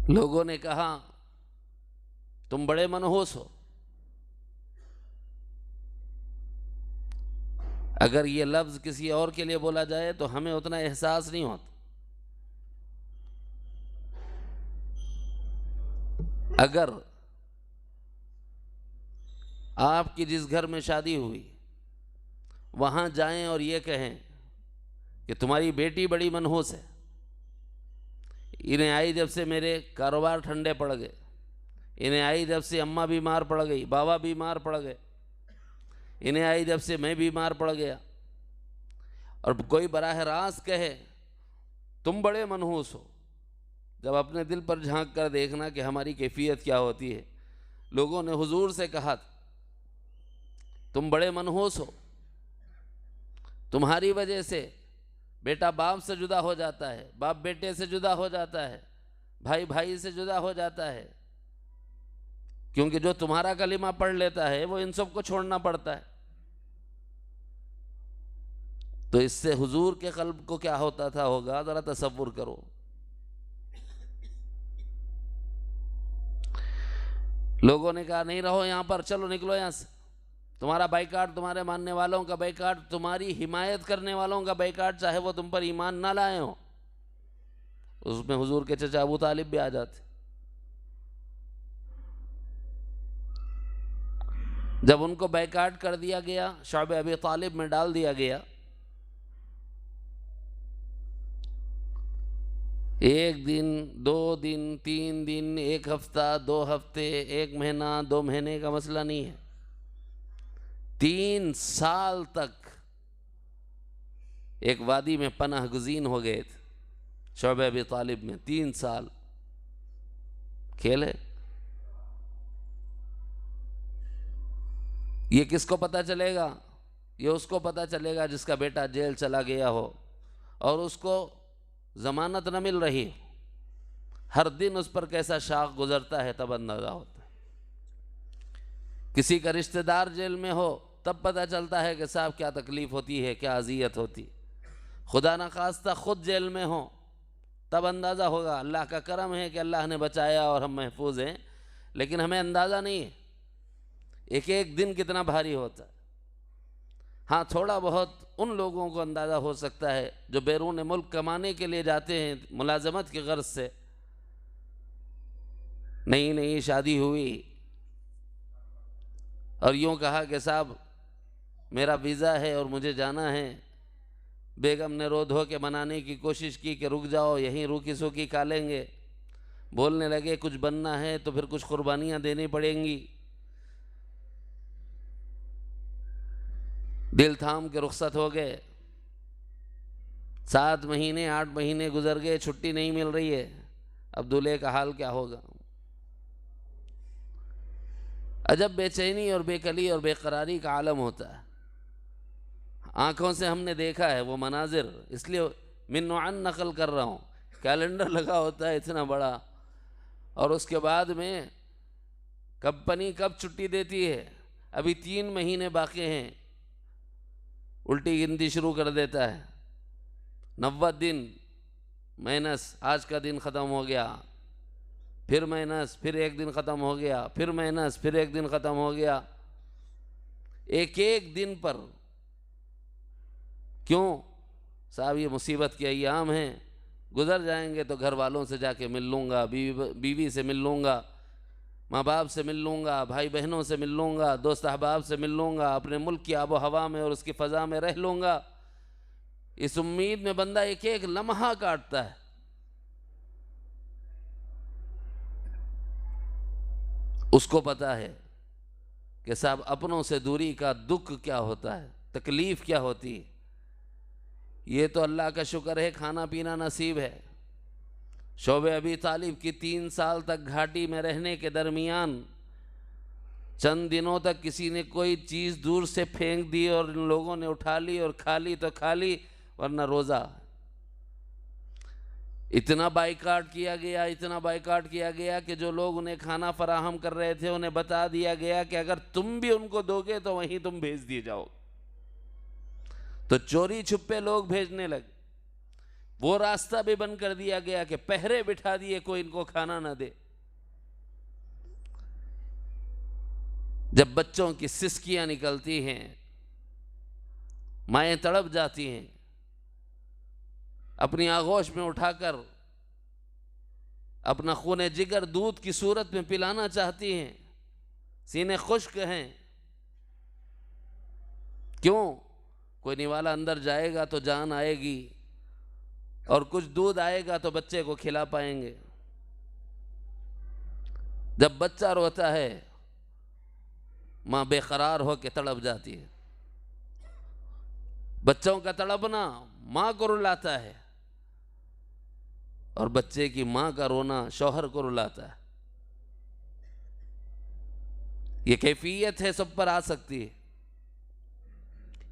लोगों ने कहा तुम बड़े मनहूस हो। अगर ये लफ्ज़ किसी और के लिए बोला जाए तो हमें उतना एहसास नहीं होता। अगर आपकी जिस घर में शादी हुई वहाँ जाएं और ये कहें कि तुम्हारी बेटी बड़ी मनहूस है, इन्हें आई जब से मेरे कारोबार ठंडे पड़ गए, इन्हें आई जब से अम्मा बीमार पड़ गई, बाबा बीमार पड़ गए, इन्हें आई जब से मैं बीमार पड़ गया, और कोई बराह रास्त कहे तुम बड़े मनहूस हो, जब अपने दिल पर झांक कर देखना कि हमारी कैफियत क्या होती है। लोगों ने हुजूर से कहा तुम बड़े मनहूस हो, तुम्हारी वजह से बेटा बाप से जुदा हो जाता है, बाप बेटे से जुदा हो जाता है, भाई भाई से जुदा हो जाता है, क्योंकि जो तुम्हारा कलिमा पढ़ लेता है वो इन सबको छोड़ना पड़ता है। तो इससे हुजूर के क़ल्ब को क्या होता था होगा, ज़रा तसव्वुर करो। लोगों ने कहा नहीं रहो यहाँ पर, चलो निकलो यहाँ से, तुम्हारा बाइकाट, तुम्हारे मानने वालों का बाइकाट, तुम्हारी हिमायत करने वालों का बाइकाट, चाहे वो तुम पर ईमान ना लाए हो। उसमें हुजूर के चचा अबू तालिब भी आ जाते। जब उनको बाइकाट कर दिया गया, शौब अबी तालिब में डाल दिया गया, एक दिन, 2 दिन, 3 दिन, 1 हफ्ता, 2 हफ्ते, 1 महीना, 2 महीने का मसला नहीं है, 3 साल तक एक वादी में पनाह गुज़ीन हो गए थे शौब अबी तालिब में। 3 साल खेल है। ये किसको पता चलेगा? ये उसको पता चलेगा जिसका बेटा जेल चला गया हो और उसको जमानत न मिल रही, हर दिन उस पर कैसा शाख गुजरता है तब अंदाजा होता है। किसी का रिश्तेदार जेल में हो तब पता चलता है कि साहब क्या तकलीफ होती है, क्या अजियत होती। खुदा न खास्ता खुद जेल में हो तब अंदाज़ा होगा। अल्लाह का करम है कि अल्लाह ने बचाया और हम महफूज हैं, लेकिन हमें अंदाज़ा नहीं है एक एक दिन कितना भारी होता है। हाँ, थोड़ा बहुत उन लोगों को अंदाज़ा हो सकता है जो बैरून मुल्क कमाने के लिए जाते हैं मुलाजमत की गर्ज से। नई नई शादी हुई और यूँ कहा कि साहब मेरा वीज़ा है और मुझे जाना है, बेगम ने रो धो के मनाने की कोशिश की कि रुक जाओ, यहीं रूखी सूखी खा लेंगे। बोलने लगे कुछ बनना है तो फिर कुछ कुर्बानियाँ देनी पड़ेंगी। दिल थाम के रुखसत हो गए। 7 महीने 8 महीने गुजर गए, छुट्टी नहीं मिल रही है। अब दूल्हे का हाल क्या होगा। अजब बेचैनी और बेकली और बेकरारी का आलम होता है। आंखों से हमने देखा है वो मनाजिर, इसलिए मिन्नुअन नकल कर रहा हूँ। कैलेंडर लगा होता है इतना बड़ा, और उसके बाद में कंपनी कब छुट्टी देती है, अभी 3 महीने बाकी हैं, उल्टी गिनती शुरू कर देता है। 90 दिन माइनस, आज का दिन ख़त्म हो गया, फिर माइनस, फिर एक दिन ख़त्म हो गया, फिर माइनस, फिर एक दिन ख़त्म हो गया। एक एक दिन पर क्यों साहब, ये मुसीबत के अय्याम हैं, गुजर जाएंगे तो घर वालों से जाके मिल लूँगा, बीवी से मिल लूँगा, माँ बाप से मिल लूँगा, भाई बहनों से मिल लूँगा, दोस्त अहबाब से मिल लूँगा, अपने मुल्क की आबो हवा में और उसकी फ़ज़ा में रह लूँगा। इस उम्मीद में बंदा एक एक लम्हा काटता है। उसको पता है कि साहब अपनों से दूरी का दुख क्या होता है, तकलीफ़ क्या होती है। ये तो अल्लाह का शुक्र है खाना पीना नसीब है। शोबे अबी तालिब की 3 साल तक घाटी में रहने के दरमियान चंद दिनों तक किसी ने कोई चीज़ दूर से फेंक दी और इन लोगों ने उठा ली और खा ली तो खा ली, वरना रोज़ा। इतना बाइकाट किया गया, इतना बाइकाट किया गया कि जो लोग उन्हें खाना फराहम कर रहे थे उन्हें बता दिया गया कि अगर तुम भी उनको दोगे तो वहीं तुम भेज दिए जाओ। तो चोरी छुपे लोग भेजने लगे। वो रास्ता भी बंद कर दिया गया कि पहरे बिठा दिए, कोई इनको खाना ना दे। जब बच्चों की सिसकियां निकलती हैं, माएँ तड़प जाती हैं, अपनी आगोश में उठाकर अपना खून जिगर दूध की सूरत में पिलाना चाहती हैं, सीने खुश्क हैं। क्यों? कोई निवाला अंदर जाएगा तो जान आएगी और कुछ दूध आएगा तो बच्चे को खिला पाएंगे। जब बच्चा रोता है, माँ बेकरार हो के तड़प जाती है। बच्चों का तड़पना माँ को रुलाता है और बच्चे की माँ का रोना शौहर को रुलाता है। ये कैफियत है, सब पर आ सकती है।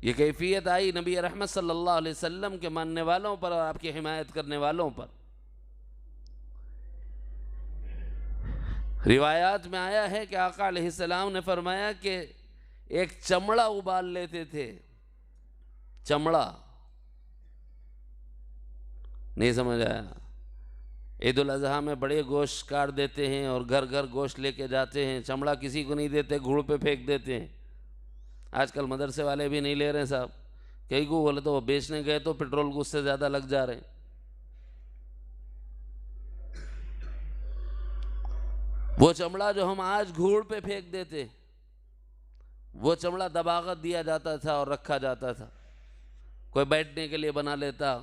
ये कैफियत आई नबी रहमत सल्लल्लाहु अलैहि वसल्लम के मानने वालों पर और आपकी हिमायत करने वालों पर। रिवायात में आया है कि आका अलैहिस्सलाम ने फरमाया कि एक चमड़ा उबाल लेते थे। चमड़ा नहीं समझ आया? ईद उल अज़हा में बड़े गोश्त काट देते हैं और घर घर गोश्त लेके जाते हैं, चमड़ा किसी को नहीं देते, घूड़ पे फेंक देते हैं। आजकल मदरसे वाले भी नहीं ले रहे हैं साहब, कई को बोले तो वो बेचने गए तो पेट्रोल को उससे ज़्यादा लग जा रहे हैं। वो चमड़ा जो हम आज घूड़ पे फेंक देते, वो चमड़ा दबागत दिया जाता था और रखा जाता था। कोई बैठने के लिए बना लेता,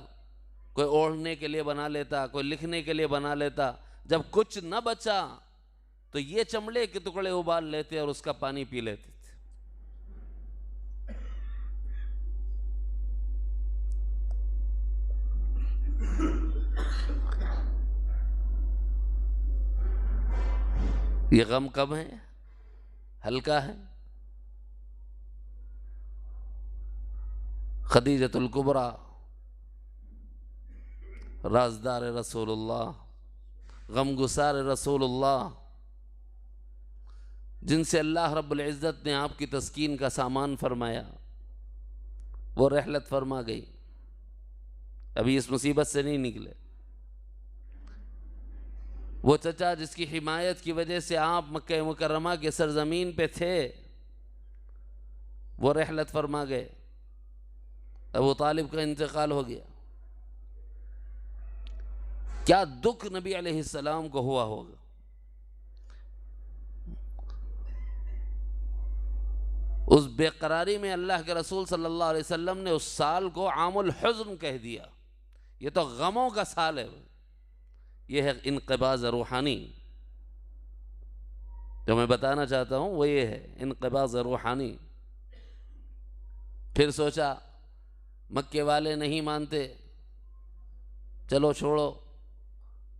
कोई ओढ़ने के लिए बना लेता, कोई लिखने के लिए बना लेता। जब कुछ न बचा तो ये चमड़े के टुकड़े उबाल लेते और उसका पानी पी लेते थे। ये गम कम है, हल्का है। खदीजतुल कुबरा राजदार रसूलुल्लाह, गमगुसार रसूलुल्लाह, जिनसे अल्लाह रब्बुल इज़्ज़त ने आपकी तस्कीन का सामान फरमाया, वो रहलत फरमा गई, अभी इस मुसीबत से नहीं निकले। वो चचा जिसकी हिमायत की वजह से आप मक्का मुकर्रमा के सरजमीन पे थे, वो रहलत फरमा गए, अबू तालिब का इंतकाल हो गया। क्या दुख नबी अलैहिस्सलाम को हुआ होगा। उस बेकरारी में अल्लाह के रसूल सल्लल्लाहु अलैहि वसल्लम ने उस साल को आमुल हुज़्न कह दिया। ये तो गमों का साल है। ये है इनक़िबाज़ रूहानी। जो मैं बताना चाहता हूँ वो ये है, इनक़िबाज़ रूहानी। फिर सोचा मक्के वाले नहीं मानते, चलो छोड़ो,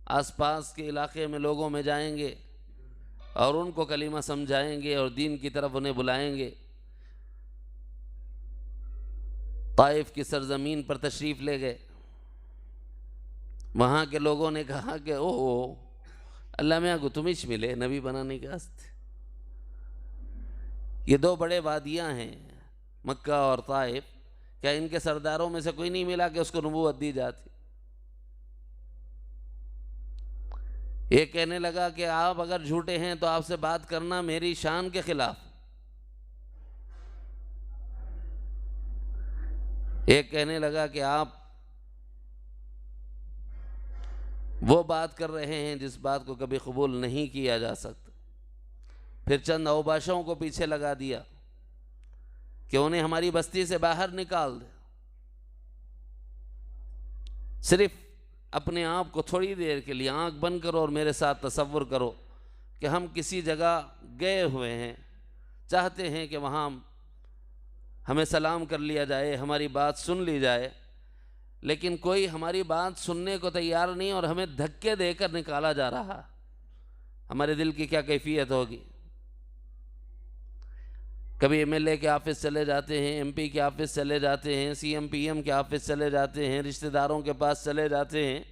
आसपास के इलाके में लोगों में जाएंगे और उनको कलीमा समझाएंगे और दीन की तरफ उन्हें बुलाएंगे। ताइफ की सरजमीन पर तशरीफ़ ले गए। वहाँ के लोगों ने कहा कि ओह अल्लाह मियाँ को तुम ही मिले नबी बनाने के वास्ते। ये दो बड़े वादियाँ हैं, मक्का और ताइफ, क्या इनके सरदारों में से कोई नहीं मिला कि उसको नबूवत दी जाती। ये कहने लगा कि आप अगर झूठे हैं तो आपसे बात करना मेरी शान के खिलाफ। एक कहने लगा कि आप वो बात कर रहे हैं जिस बात को कभी कबूल नहीं किया जा सकता। फिर चंद औबाशों को पीछे लगा दिया कि उन्हें हमारी बस्ती से बाहर निकाल दे। सिर्फ अपने आप को थोड़ी देर के लिए आंख बंद करो और मेरे साथ तसव्वुर करो कि हम किसी जगह गए हुए हैं, चाहते हैं कि वहाँ हमें सलाम कर लिया जाए, हमारी बात सुन ली जाए, लेकिन कोई हमारी बात सुनने को तैयार नहीं और हमें धक्के देकर निकाला जा रहा। हमारे दिल की क्या कैफियत होगी। कभी एमएलए के ऑफिस चले जाते हैं, एमपी के ऑफिस चले जाते हैं, सीएम पीएम के ऑफिस चले जाते हैं, रिश्तेदारों के पास चले जाते हैं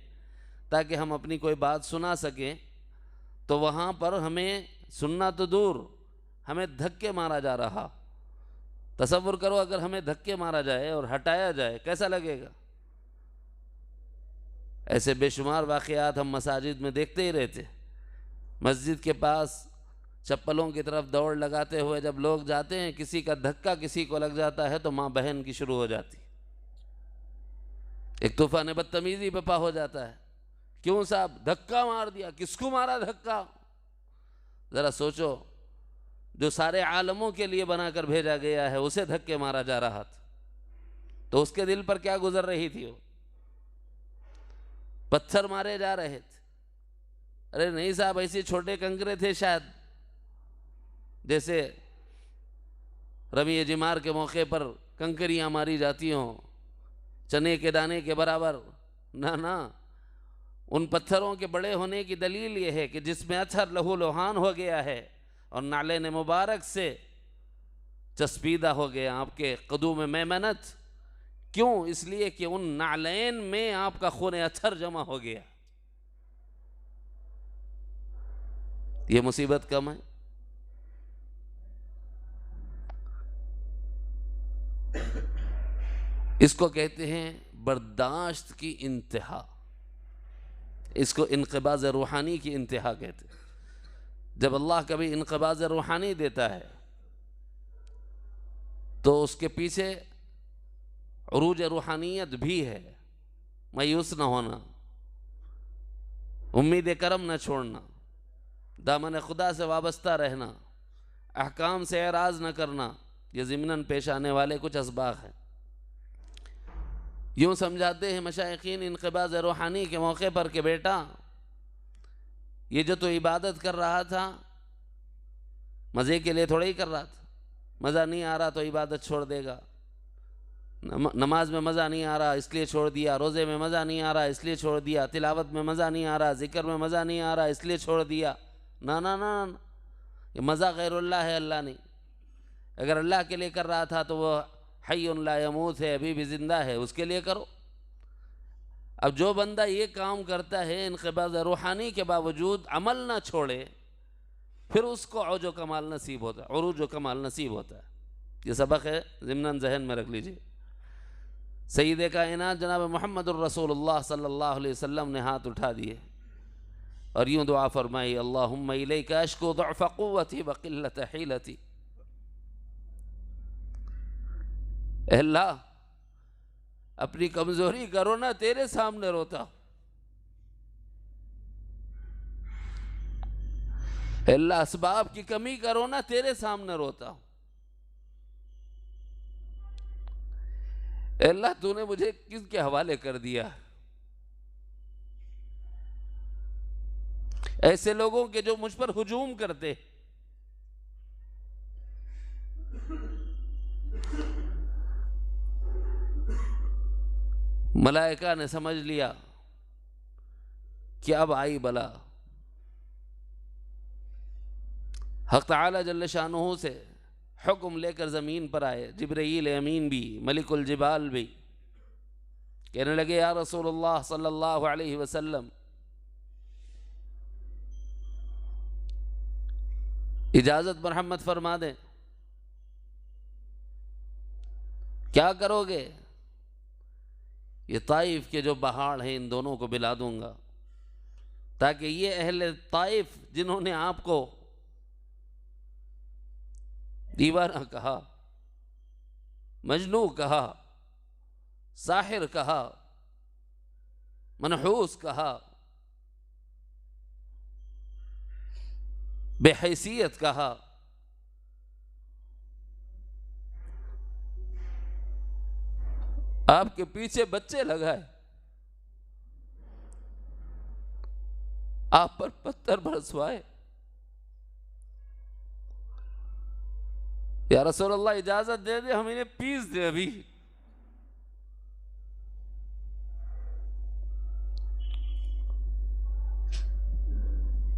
ताकि हम अपनी कोई बात सुना सकें, तो वहाँ पर हमें सुनना तो दूर, हमें धक्के मारा जा रहा। तसव्वुर करो अगर हमें धक्के मारा जाए और हटाया जाए, कैसा लगेगा। ऐसे बेशुमार वाक़यात हम मसाजिद में देखते ही रहते। मस्जिद के पास चप्पलों की तरफ दौड़ लगाते हुए जब लोग जाते हैं, किसी का धक्का किसी को लग जाता है तो माँ बहन की शुरू हो जाती। एक तूफान बदतमीजी बपा हो जाता है। क्यों साहब धक्का मार दिया, किसको मारा धक्का। ज़रा सोचो, जो सारे आलमों के लिए बनाकर भेजा गया है उसे धक्के मारा जा रहा था, तो उसके दिल पर क्या गुजर रही थी। वो पत्थर मारे जा रहे थे। अरे नहीं साहब, ऐसे छोटे कंकरे थे शायद, जैसे रबी जिमार के मौके पर कंकरियां मारी जाती हों, चने के दाने के बराबर। ना ना, उन पत्थरों के बड़े होने की दलील ये है कि जिसमें अच्छा लहू लुहान हो गया है और नाले मुबारक से चस्पीदा हो गया आपके कदूम मेमनत। क्यों? इसलिए कि उन नालैन में आपका खून अथर जमा हो गया। ये मुसीबत कम है। इसको कहते हैं बर्दाश्त की इंतहा। इसको इनक़िबाज़ रूहानी की इंतहा कहते हैं। जब अल्लाह कभी इनक़िबाज़ रूहानी देता है तो उसके पीछे उरूज रूहानियत भी है। मायूस न होना, उम्मीद करम न छोड़ना, दामन खुदा से वाबस्ता रहना, अहकाम से एराज़ न करना, ये ज़िम्नन पेश आने वाले कुछ असबाब हैं। यूँ समझाते हैं मशाइखीन इनक़िबाज़ रूहानी के मौके पर कि बेटा ये जो तो इबादत कर रहा था मज़े के लिए थोड़ा ही कर रहा था। मज़ा नहीं आ रहा तो इबादत छोड़ देगा। नमाज में मज़ा नहीं आ रहा इसलिए छोड़ दिया, रोज़े में मज़ा नहीं आ रहा इसलिए छोड़ दिया, तिलावत में मज़ा नहीं आ रहा, ज़िक्र में मज़ा नहीं आ रहा इसलिए छोड़ दिया। ना ना ना, ये मज़ा गैरुल्लाह है, अल्लाह नहीं। अगर अल्लाह के लिए कर रहा था तो वह हय्युन ला यमूत है, अभी भी ज़िंदा है, उसके लिए करो। अब जो बंदा ये काम करता है इनक़िबाज़ रूहानी के बावजूद अमल ना छोड़े, फिर उसको औजो कमाल नसीब होता है, उरूज कमाल नसीब होता है। ये सबक है, ज़िम्नन ज़हन में रख लीजिए। सय्यद कायनात जनाब मुहम्मदुर रसूलुल्लाह सल्लल्लाहु अलैहि वसल्लम ने हाथ उठा दिए और यूँ दुआ फरमाई, अल्लाहुम्मा इलैका अश्कू दुअफ़ क़ुव्वती व क़िल्लत हीलती। अल्लाह अपनी कमजोरी करो ना तेरे सामने रोता हूं। अल्लाह असबाब की कमी करो ना तेरे सामने रोता हूं। अल्लाह तूने मुझे किसके हवाले कर दिया? ऐसे लोगों के जो मुझ पर हुजूम करते। मलाइका ने समझ लिया कि अब आई बला। हक़ तआला जल्ल शानुहु से हुक्म लेकर ज़मीन पर आए जिब्रील अमीन भी, मलिकुल जिबाल भी। कहने लगे या रसूलुल्लाह सल्लल्लाहु अलैहि वसल्लम, इजाज़त मरहमत फरमा दें, क्या करोगे? ये ताइफ के जो पहाड़ हैं इन दोनों को बिला दूंगा, ताकि ये अहले ताइफ जिन्होंने आपको दीवाना कहा, मजनू कहा, साहिर कहा, मनहूस कहा, बेहैसियत कहा, आपके पीछे बच्चे लगाए, आप पर पत्थर बरसवाए, या रसूलल्लाह इजाजत दे दे हम इन्हें पीस दे अभी।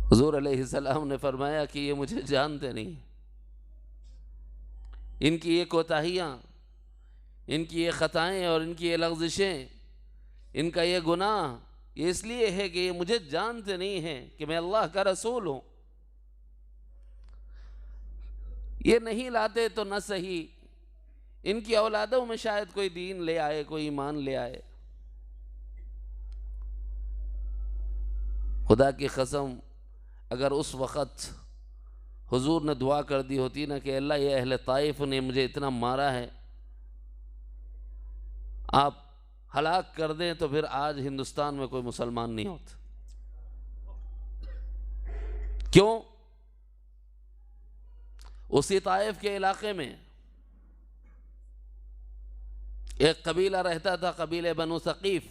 हुजूर अलैहिस्सलाम ने फरमाया कि ये मुझे जानते नहीं, इनकी ये कोताहियाँ, इनकी ये ख़ताएँ और इनकी ये लग़ज़िशें, इनका ये गुनाह ये इसलिए है कि ये मुझे जानते नहीं हैं कि मैं अल्लाह का रसूल हूँ। ये नहीं लाते तो न सही, इनकी औलादों में शायद कोई दीन ले आए, कोई ईमान ले आए। खुदा की कसम, अगर उस वक़्त हुजूर ने दुआ कर दी होती ना कि अल्लाह ये अहले ताइफ ने मुझे इतना मारा है, आप हलाक कर दें, तो फिर आज हिंदुस्तान में कोई मुसलमान नहीं होता। क्यों? उसी ताइफ के इलाके में एक कबीला रहता था, कबीले बनु सकीफ,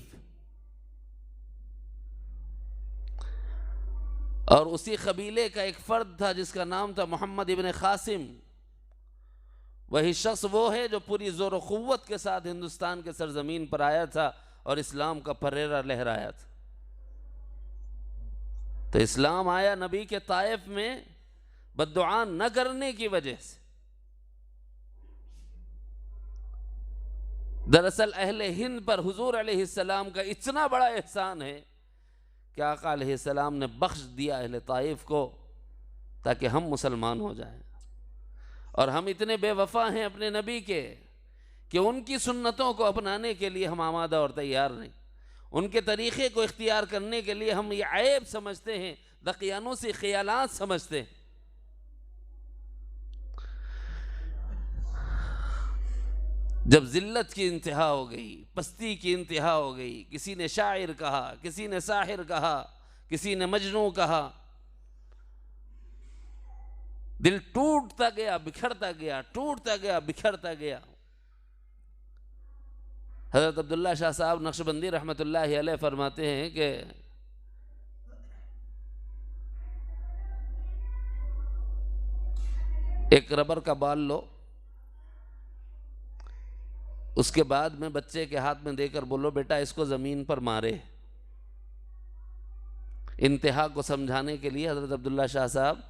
और उसी कबीले का एक फर्द था जिसका नाम था मोहम्मद इब्न कासिम। वही शख्स वो है जो पूरी जोर क़ुव्वत के साथ हिंदुस्तान के सरजमीन पर आया था और इस्लाम का फरेरा लहराया था। तो इस्लाम आया नबी के ताइफ में बद्दुआ न करने की वजह से। दरअसल अहले हिंद पर हुजूर अलैहिस्सलाम का इतना बड़ा एहसान है कि आका अलैहिस्सलाम ने बख्श दिया अहले ताइफ को ताकि हम मुसलमान हो जाएं। और हम इतने बेवफा हैं अपने नबी के कि उनकी सुन्नतों को अपनाने के लिए हम आमादा और तैयार नहीं। उनके तरीक़े को इख्तियार करने के लिए हम ये ऐब समझते हैं, दकियानूसी ख़यालात समझते हैं। जब ज़िल्लत की इंतहा हो गई, पस्ती की इंतहा हो गई, किसी ने शायर कहा, किसी ने साहिर कहा, किसी ने मजनू कहा, दिल टूटता गया, बिखरता गया, टूटता गया, बिखरता गया। हज़रत अब्दुल्ला शाह साहब नक्शबंदी रहमतुल्लाहि अलैह फरमाते हैं कि एक रबर का बाल लो, उसके बाद में बच्चे के हाथ में देकर बोलो बेटा इसको ज़मीन पर मारे। इंतहा को समझाने के लिए हज़रत अब्दुल्ला शाह साहब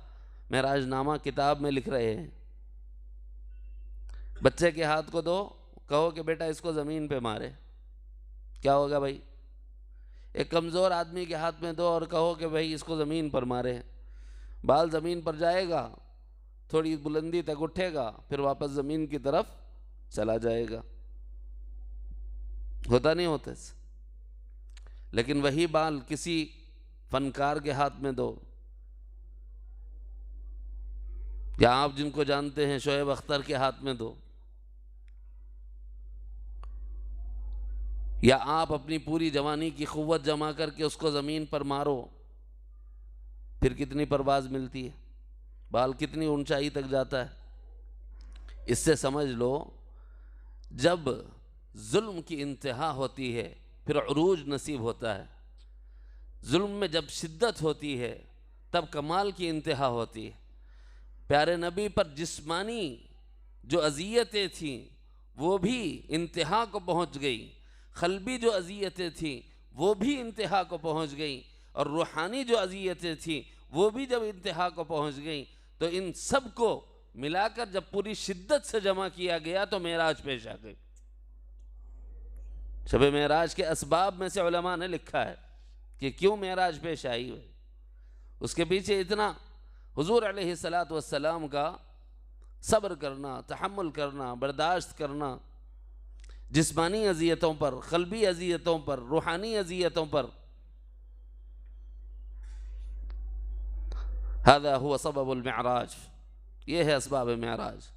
मेराजनामा किताब में लिख रहे हैं। बच्चे के हाथ को दो, कहो कि बेटा इसको ज़मीन पे मारे। क्या होगा भाई? एक कमज़ोर आदमी के हाथ में दो और कहो कि भाई इसको ज़मीन पर मारे। बाल ज़मीन पर जाएगा, थोड़ी बुलंदी तक उठेगा, फिर वापस ज़मीन की तरफ चला जाएगा। होता नहीं होता। लेकिन वही बाल किसी फनकार के हाथ में दो, या आप जिनको जानते हैं शोएब अख्तर के हाथ में दो, या आप अपनी पूरी जवानी की क़ुव्वत जमा करके उसको ज़मीन पर मारो, फिर कितनी परवाज़ मिलती है, बाल कितनी ऊंचाई तक जाता है। इससे समझ लो जब जुल्म की इंतहा होती है फिर उरूज नसीब होता है। जुल्म में जब शिद्दत होती है तब कमाल की इंतहा होती है। प्यारे नबी पर जिस्मानी जो अज़ियतें थीं वो भी इंतहा को पहुंच गई, क़ल्बी जो अज़ियतें थीं वो भी इंतहा को पहुंच गई, और रूहानी जो अज़ियतें थीं वो भी जब इंतहा को पहुंच गई तो इन सब को मिलाकर जब पूरी शिद्दत से जमा किया गया तो मेराज पेश आ गई। शब मेराज के असबाब में से उलमा ने लिखा है कि क्यों मेराज पेश आई हुई, उसके पीछे इतना हुजूर अलैहिस्सलातु वस्सलाम का सब्र करना, तहम्मुल करना, बर्दाश्त करना, जिस्मानी अज़ियतों पर, क़ल्बी अज़ियतों पर, रूहानी अज़ियतों पर। हाज़ा हुवा सबबुल मिअराज, ये है असबाब मेराज।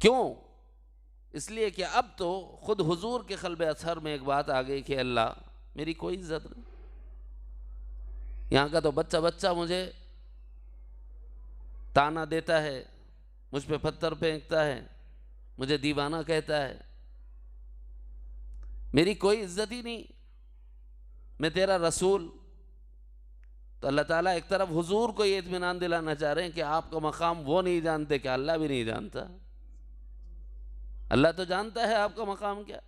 क्यों? इसलिए कि अब तो खुद हुजूर के क़ल्ब असहर में एक बात आ गई कि अल्लाह मेरी कोई इज्जत नहीं, यहाँ का तो बच्चा बच्चा मुझे ताना देता है, मुझ पे पत्थर फेंकता है, मुझे दीवाना कहता है, मेरी कोई इज्जत ही नहीं, मैं तेरा रसूल। तो अल्लाह ताला एक तरफ हुजूर को ये इत्मीनान दिलाना चाह रहे हैं कि आपका मकाम वो नहीं जानते, कि अल्लाह भी नहीं जानता। अल्लाह तो जानता है आपका मकाम क्या।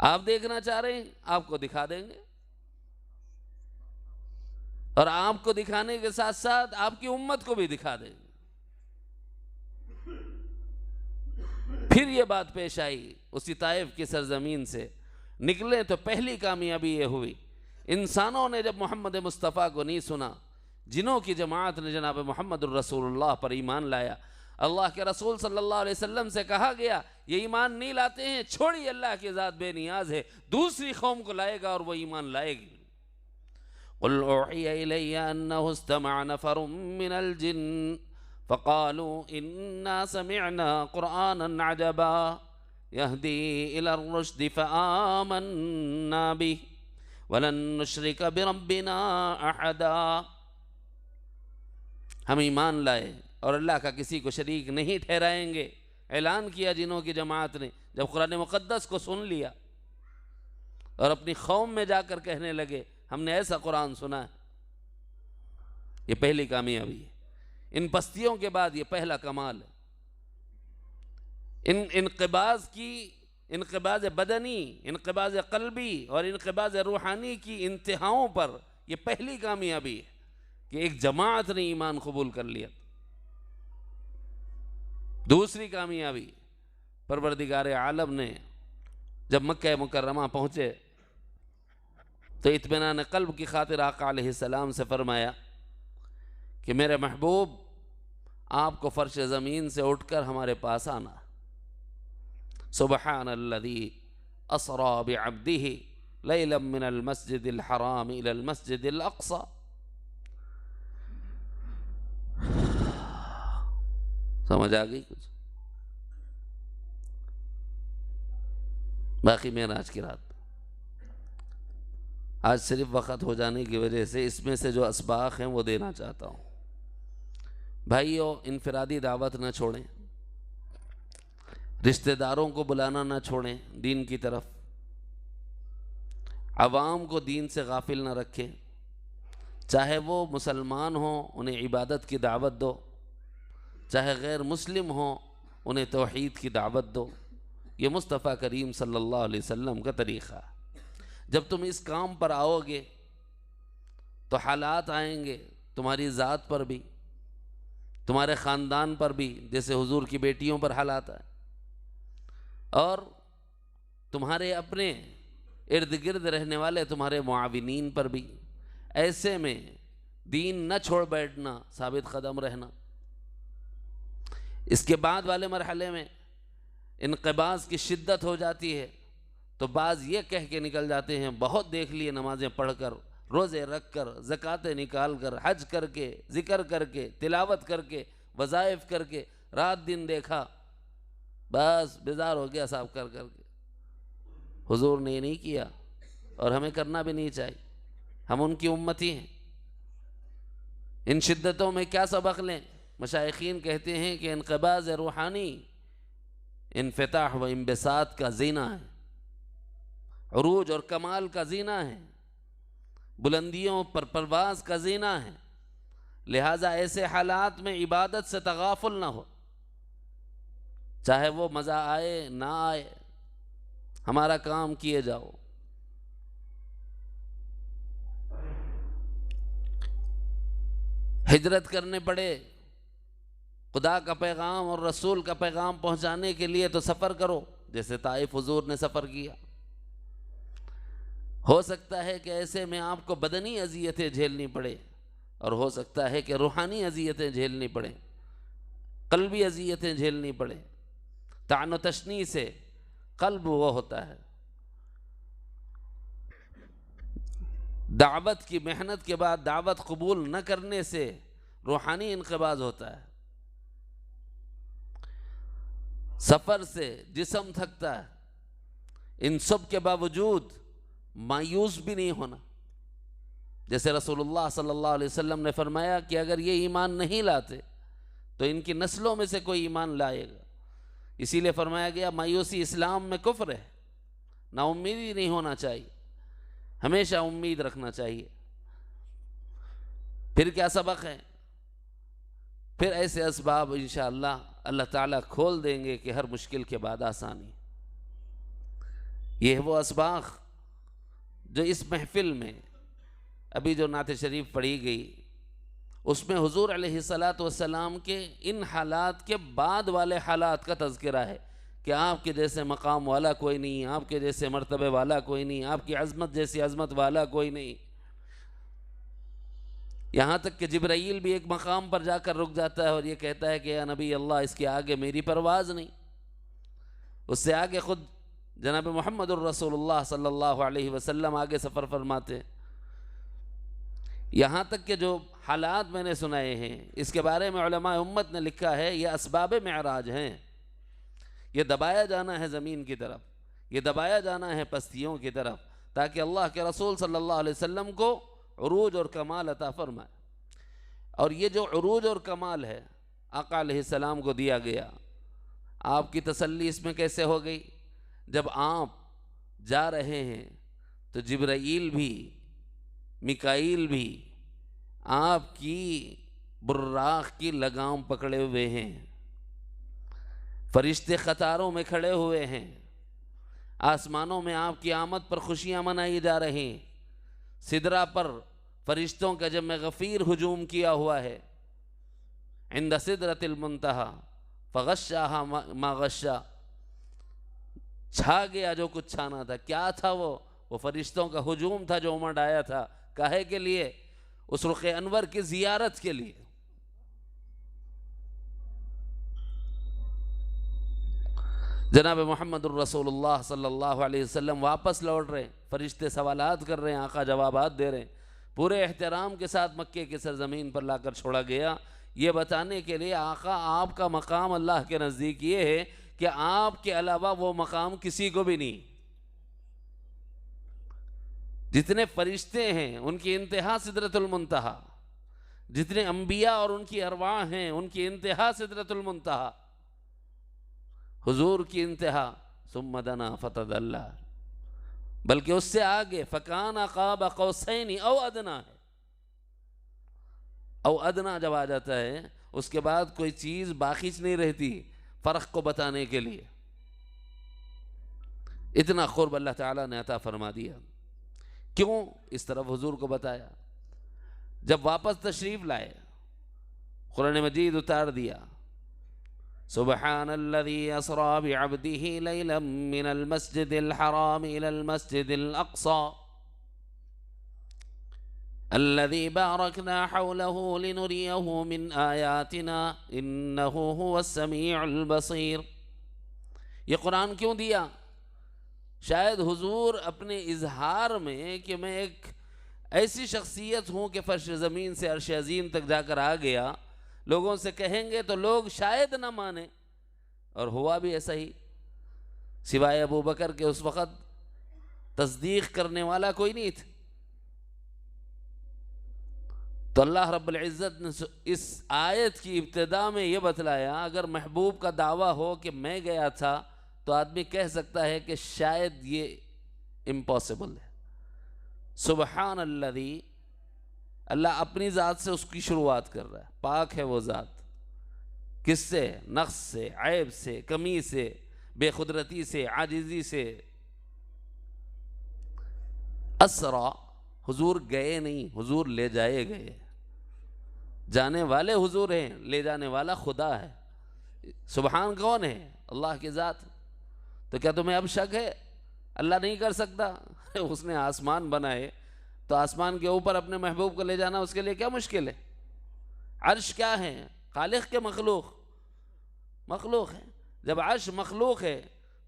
आप देखना चाह रहे हैं, आपको दिखा देंगे, और आपको दिखाने के साथ साथ आपकी उम्मत को भी दिखा देंगे। फिर ये बात पेश आई, उसी ताइफ की सरजमीन से निकले तो पहली कामयाबी ये हुई, इंसानों ने जब मोहम्मद मुस्तफ़ा को नहीं सुना, जिनों की जमात ने जनाब मोहम्मद रसूलुल्लाह पर ईमान लाया। अल्लाह के रसूल सल्लल्लाहु अलैहि वसल्लम से कहा गया ये ईमान नहीं लाते हैं, छोड़िए, अल्लाह की ज़ात बेनियाज है, दूसरी कौम को लाएगा और वो ईमान लाएगी। क़ुल उहिया इलैया अन्नहु इस्तमअ नफ़रुम मिनल जिन्न फ़क़ालू इन्ना समिअना क़ुरआनन अजबा यहदी इलर रुश्द फ़आमन्ना बिही वलन नुश्रिक बिरब्बिना अहदा। हम ईमान लाए और अल्लाह का किसी को शरीक नहीं ठहराएंगे, ऐलान किया जिनों की जमात ने। जब कुरान मुक़द्दस को सुन लिया और अपनी कौम में जाकर कहने लगे हमने ऐसा कुरान सुना है, ये पहली कामयाबी है। इन पस्तियों के बाद ये पहला कमाल है। इन इनक़िबाज़ की, इनक़िबाज़ बदनी, इनक़िबाज़ क़ल्बी और इनक़िबाज़ रूहानी की इंतहाओं पर यह पहली कामयाबी है कि एक जमात ने ईमान कबूल कर लिया। दूसरी कामयाबी, परवरदिगार आलम ने जब मक्का मुकर्रमा पहुँचे तो इत्मीनान क़ल्ब की खातिर आका अलैहिस्सलाम से फरमाया कि मेरे महबूब आपको फ़र्श ज़मीन से उठकर हमारे पास आना। सुबहानल्लज़ी असरा बिअब्दिही लैलन मिनल मस्जिदिल हराम इलल मस्जिदिल अक़सा। समझ आ गई कुछ? बाकी मेराज की रात, आज सिर्फ वक़्त हो जाने की वजह से इसमें से जो असबाक़ हैं वो देना चाहता हूँ। भाइयों, इनफरादी दावत न छोड़ें, रिश्तेदारों को बुलाना न छोड़ें दीन की तरफ, अवाम को दीन से गाफिल न रखें, चाहे वो मुसलमान हो उन्हें इबादत की दावत दो, चाहे गैर मुस्लिम हो उन्हें तौहीद की दावत दो। ये मुस्तफ़ा करीम सल्लल्लाहु अलैहि वसल्लम का तरीक़ा। जब तुम इस काम पर आओगे तो हालात आएंगे तुम्हारी ज़ात पर भी, तुम्हारे ख़ानदान पर भी, जैसे हुजूर की बेटियों पर हालात आए, और तुम्हारे अपने इर्द गिर्द रहने वाले तुम्हारे मुआविनीन पर भी। ऐसे में दीन न छोड़ बैठना, साबित कदम रहना। इसके बाद वाले मरहले में इनक़िबाज़ की शिद्दत हो जाती है तो बाज़ ये कह के निकल जाते हैं, बहुत देख लिए नमाज़ें पढ़कर, रोज़े रख कर, ज़कातें निकाल कर, हज करके, ज़िक्र करके, तिलावत करके, वज़ाइफ करके, रात दिन देखा, बस बेजार हो गया साहब कर करके। हुजूर ने ये नहीं किया और हमें करना भी नहीं चाहिए। हम उनकी उम्मती हैं। इन शिद्दतों में क्या सबक लें? मशाइखीन कहते हैं कि इनक़बाज़ रूहानी इन्फ़िताह व इंबिसात का ज़ीना है, उरूज और कमाल का ज़ीना है, बुलंदियों पर परवाज़ का ज़ीना है। लिहाजा ऐसे हालात में इबादत से तगाफुल ना हो, चाहे वो मज़ा आए ना आए, हमारा काम किए जाओ। हिजरत करने पड़े खुदा का पैगाम और रसूल का पैगाम पहुंचाने के लिए तो सफ़र करो, जैसे ताइफ हुजूर ने सफ़र किया। हो सकता है कि ऐसे में आपको बदनी अजियतें झेलनी पड़े और हो सकता है कि रूहानी अजियतें झेलनी पड़े, कल्बी अजियतें झेलनी पड़े। तान तशनी से कल्ब वो होता है, दावत की मेहनत के बाद दावत कबूल न करने से रूहानी इनक़बाज़ होता है। सफ़र से जिस्म थकता है, इन सब के बावजूद मायूस भी नहीं होना। जैसे रसूलुल्लाह सल्लल्लाहु अलैहि वसल्लम ने फरमाया कि अगर ये ईमान नहीं लाते तो इनकी नस्लों में से कोई ईमान लाएगा। इसीलिए फरमाया गया मायूसी इस्लाम में कुफ्र है। नाउम्मीदी नहीं होना चाहिए, हमेशा उम्मीद रखना चाहिए। फिर क्या सबक है? फिर ऐसे असबाब इंशाअल्लाह अल्लाह ताला खोल देंगे कि हर मुश्किल के बाद आसानी। ये है वो असबाब जो इस महफिल में अभी जो नात शरीफ पढ़ी गई उसमें हुजूर अलैहिस्सलातु वस्सलाम के इन हालात के बाद वाले हालात का तज़किरा है कि आपके जैसे मकाम वाला कोई नहीं, आपके जैसे मर्तबे वाला कोई नहीं, आपकी अज़मत जैसी अज़मत वाला कोई नहीं। यहाँ तक कि जिब्राईल भी एक मकाम पर जाकर रुक जाता है और ये कहता है कि या नबी अल्लाह, इसके आगे मेरी परवाज़ नहीं। उससे आगे ख़ुद जनाब मुहम्मदुर रसूलुल्लाह सल्लल्लाहु अलैहि वसल्लम आगे सफ़र फरमाते हैं। यहाँ तक कि जो हालात मैंने सुनाए हैं इसके बारे में उलमा उम्मत ने लिखा है ये असबाब मेराज हैं। ये दबाया जाना है ज़मीन की तरफ, ये दबाया जाना है पस्तियों की तरफ, ताकि अल्लाह के रसूल सल्लल्लाहु अलैहि वसल्लम को उरूज और कमाल अता फरमाए। और ये जो उरूज और कमाल है आका अलैहिस्सलाम को दिया गया, आपकी तसल्ली इसमें कैसे हो गई? जब आप जा रहे हैं तो जिब्राईल भी मिकाईल भी आपकी बुर्राक की लगाम पकड़े हुए हैं, फरिश्ते कतारों में खड़े हुए हैं, आसमानों में आपकी आमद पर खुशियाँ मनाई जा रही हैं। सिदरा पर फरिश्तों का जब गफ़ीर हुजूम किया हुआ है, इंद सिदरतिल मुंतहा फगश्शाहा मा गश्शा, छा गया जो कुछ छाना था। क्या था वो फरिश्तों का हुजूम था जो उमड़ आया था। काहे के लिए? उस रुख़ अनवर की ज़ियारत के लिए। जनाब मुहम्मदुर रसूलुल्लाह सल्लल्लाहु अलैहि वसल्लम वापस लौट रहे, फरिश्ते सवालात कर रहे हैं, आका जवाबात दे रहे हैं। पूरे एहतराम के साथ मक्के की सरजमीन पर लाकर छोड़ा गया, ये बताने के लिए आका आपका मकाम अल्लाह के नज़दीक ये है कि आपके अलावा वो मकाम किसी को भी नहीं। जितने फरिश्ते हैं उनकी इंतहा सिदरतुल मुंतहा, जितने अंबिया और उनकी अरवाह हैं उनकी इंतहा सिदरतुल मुंतहा, हुजूर की इंतहा सुम्मा दना फतदल्ला, बल्कि उससे आगे फ़काना क़ाब क़ौसैनी औ अदना है। औ अदना जब आ जाता है उसके बाद कोई चीज़ बाकी नहीं रहती फ़र्क को बताने के लिए। इतना क़ुर्ब अल्लाह ताला ने अता फरमा दिया। क्यों इस तरफ हुजूर को बताया? जब वापस तशरीफ़ लाए, कुरान मजीद उतार दिया, सुब्हानल्लज़ी असरा बिअब्दिही लैलन मिनल मस्जिदिल हराम इलल मस्जिदिल अक़सा अल्लज़ी बारकना हौलहु लिनुरियहु मिन आयातिना इन्नहु हुवस समीउल बसीर। ये कुरान क्यों दिया? शायद हुजूर अपने इजहार में कि मैं एक ऐसी शख्सियत हूँ कि फर्श ज़मीन से अर्श अज़ीम तक जाकर आ गया, लोगों से कहेंगे तो लोग शायद ना माने। और हुआ भी ऐसा ही। सिवाय अबू बकर के उस वक़्त तस्दीक करने वाला कोई नहीं था। तो अल्लाह रब्बुल इज़्ज़त ने इस आयत की इब्तिदा में ये बतलाया, अगर महबूब का दावा हो कि मैं गया था, तो आदमी कह सकता है कि शायद ये इम्पॉसिबल है। सुबहान अल्लज़ी, अल्लाह अपनी ज़ात से उसकी शुरुआत कर रहा है। पाक है वो ज़ात, किससे? नक्स से, ऐब से, कमी से, बेखुदरती से, आजिज़ी से। असरा, हुजूर गए नहीं, हुजूर ले जाए गए। जाने वाले हुजूर हैं, ले जाने वाला खुदा है। सुबहान कौन है? अल्लाह की ज़ात। तो क्या तुम्हें अब शक है अल्लाह नहीं कर सकता? उसने आसमान बनाए, तो आसमान के ऊपर अपने महबूब को ले जाना उसके लिए क्या मुश्किल है? अर्श क्या है? खालिक के मखलूक है। जब अर्श मखलूक है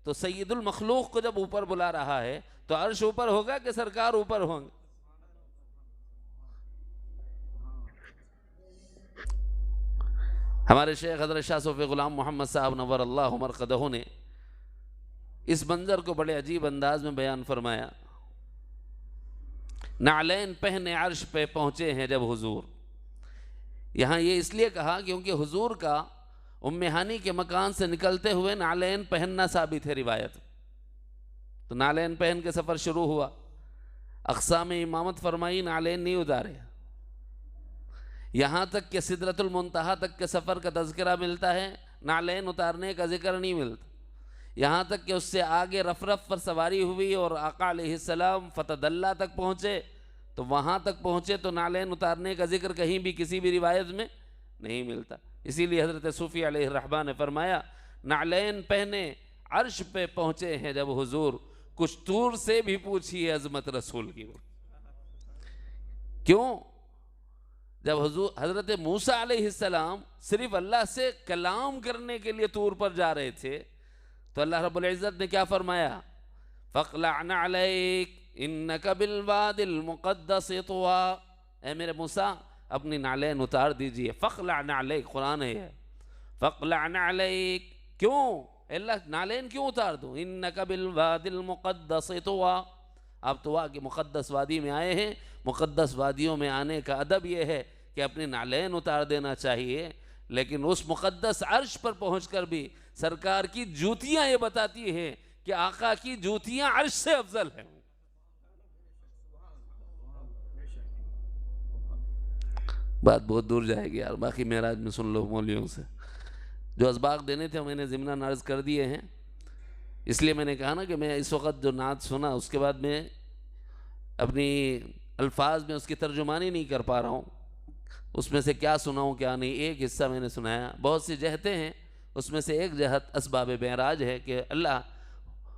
तो सैयदुल मखलूक को जब ऊपर बुला रहा है, तो अर्श ऊपर होगा कि सरकार ऊपर होंगे? हमारे शेख हज़रत शाह सूफ़ी ग़ुलाम मोहम्मद साहब नव्वर अल्लाहु मरक़दहू ने इस मंज़र को बड़े अजीब अंदाज में बयान फरमाया। नालैन पहने अर्श पे पहुँचे हैं जब हुजूर। यहाँ ये इसलिए कहा क्योंकि हुजूर का उम्मे हानी के मकान से निकलते हुए नालैन पहनना साबित है रिवायत। तो नालैन पहन के सफ़र शुरू हुआ, अक़सा में इमामत फरमाई, नालैन नहीं उतारे। यहाँ तक कि सिदरतुल मुंतहा तक के सफ़र का तज़किरा मिलता है, नालैन उतारने का जिक्र नहीं मिलता। यहाँ तक कि उससे आगे रफ़रफ़ पर सवारी हुई और आका अलैहिस्सलाम फ़तदल्ला तक पहुँचे, तो वहाँ तक पहुँचे तो नालैन उतारने का जिक्र कहीं भी किसी भी रिवायत में नहीं मिलता। इसीलिए हज़रत सूफ़ी अलैहिर्रहमान ने फरमाया, नालैन पहने अर्श पे पहुँचे हैं जब हुजूर, कुछ दूर से भी पूछिए अज़मत रसूल की। क्यों? जब हुजूर हज़रत मूसा अलैहिस्सलाम सिर्फ अल्लाह से कलाम करने के लिए तूर पर जा रहे थे, तो अल्लाह रब्बुल इज़्ज़त ने क्या फरमाया? फ़क़लअना अलैक इन्नका बिलवादिल मुक़द्दस तुवा। ऐ मेरे मूसा, अपनी नालैन उतार दीजिए। फ़क़लअना अलैक, कुरान है, फ़क़लअना अलैक। क्यों अल्लाह नालैन क्यों उतार दूँ? इन्नका बिलवादिल मुक़द्दस तुवा। आप तुवा की मुक़द्दस वादी में आए हैं। मुक़द्दस वादियों में आने का अदब यह है कि अपनी नालैन उतार देना चाहिए, लेकिन उस मुक़द्दस अर्श पर पहुँचकर भी सरकार की जूतियाँ ये बताती हैं कि आका की जूतियाँ अर्श से अफजल हैं। बात बहुत दूर जाएगी यार, बाकी मेराज में सुन लो मौलियों से। जो असबाक देने थे मैंने ज़िम्ना अर्ज़ कर दिए हैं। इसलिए मैंने कहा ना कि मैं इस वक्त जो नात सुना उसके बाद मैं अपनी अल्फाज में उसकी तर्जुमानी नहीं कर पा रहा हूँ, उसमें से क्या सुनाऊँ क्या नहीं। एक हिस्सा मैंने सुनाया, बहुत सी जहतें हैं, उसमें से एक जहत असबाब मेराज है कि अल्लाह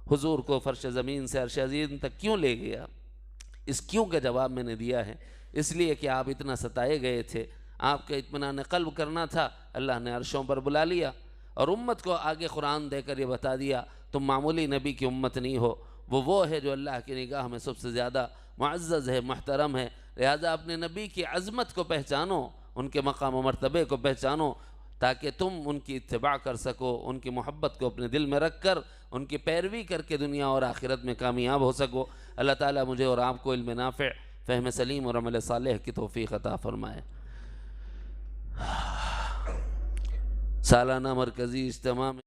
हुजूर को फ़र्श ज़मीन से अर्श अज़ीम तक क्यों ले गया। इस क्यों का जवाब मैंने दिया है इसलिए कि आप इतना सताए गए थे, आपका इत्मीनान क़ल्ब करना था, अल्लाह ने अर्शों पर बुला लिया और उम्मत को आगे कुरान देकर ये बता दिया तुम मामूली नबी की उम्मत नहीं हो, वो है जो अल्लाह की निगाह में सबसे ज़्यादा मुअज़्ज़ज़ है, मुहतरम है। लिहाजा अपने नबी की अज़मत को पहचानो, उनके मकाम व मर्तबे को पहचानो, ताकि तुम उनकी इत्तिबा कर सको, उनकी मोहब्बत को अपने दिल में रख कर उनकी पैरवी करके दुनिया और आखिरत में कामयाब हो सको। अल्लाह ताला मुझे और आपको इल्म नाफ़िअ, फ़हम सलीम और अमल सालेह की तौफ़ीक़ अता फ़रमाए। सालाना मरकज़ी इज्तिमा में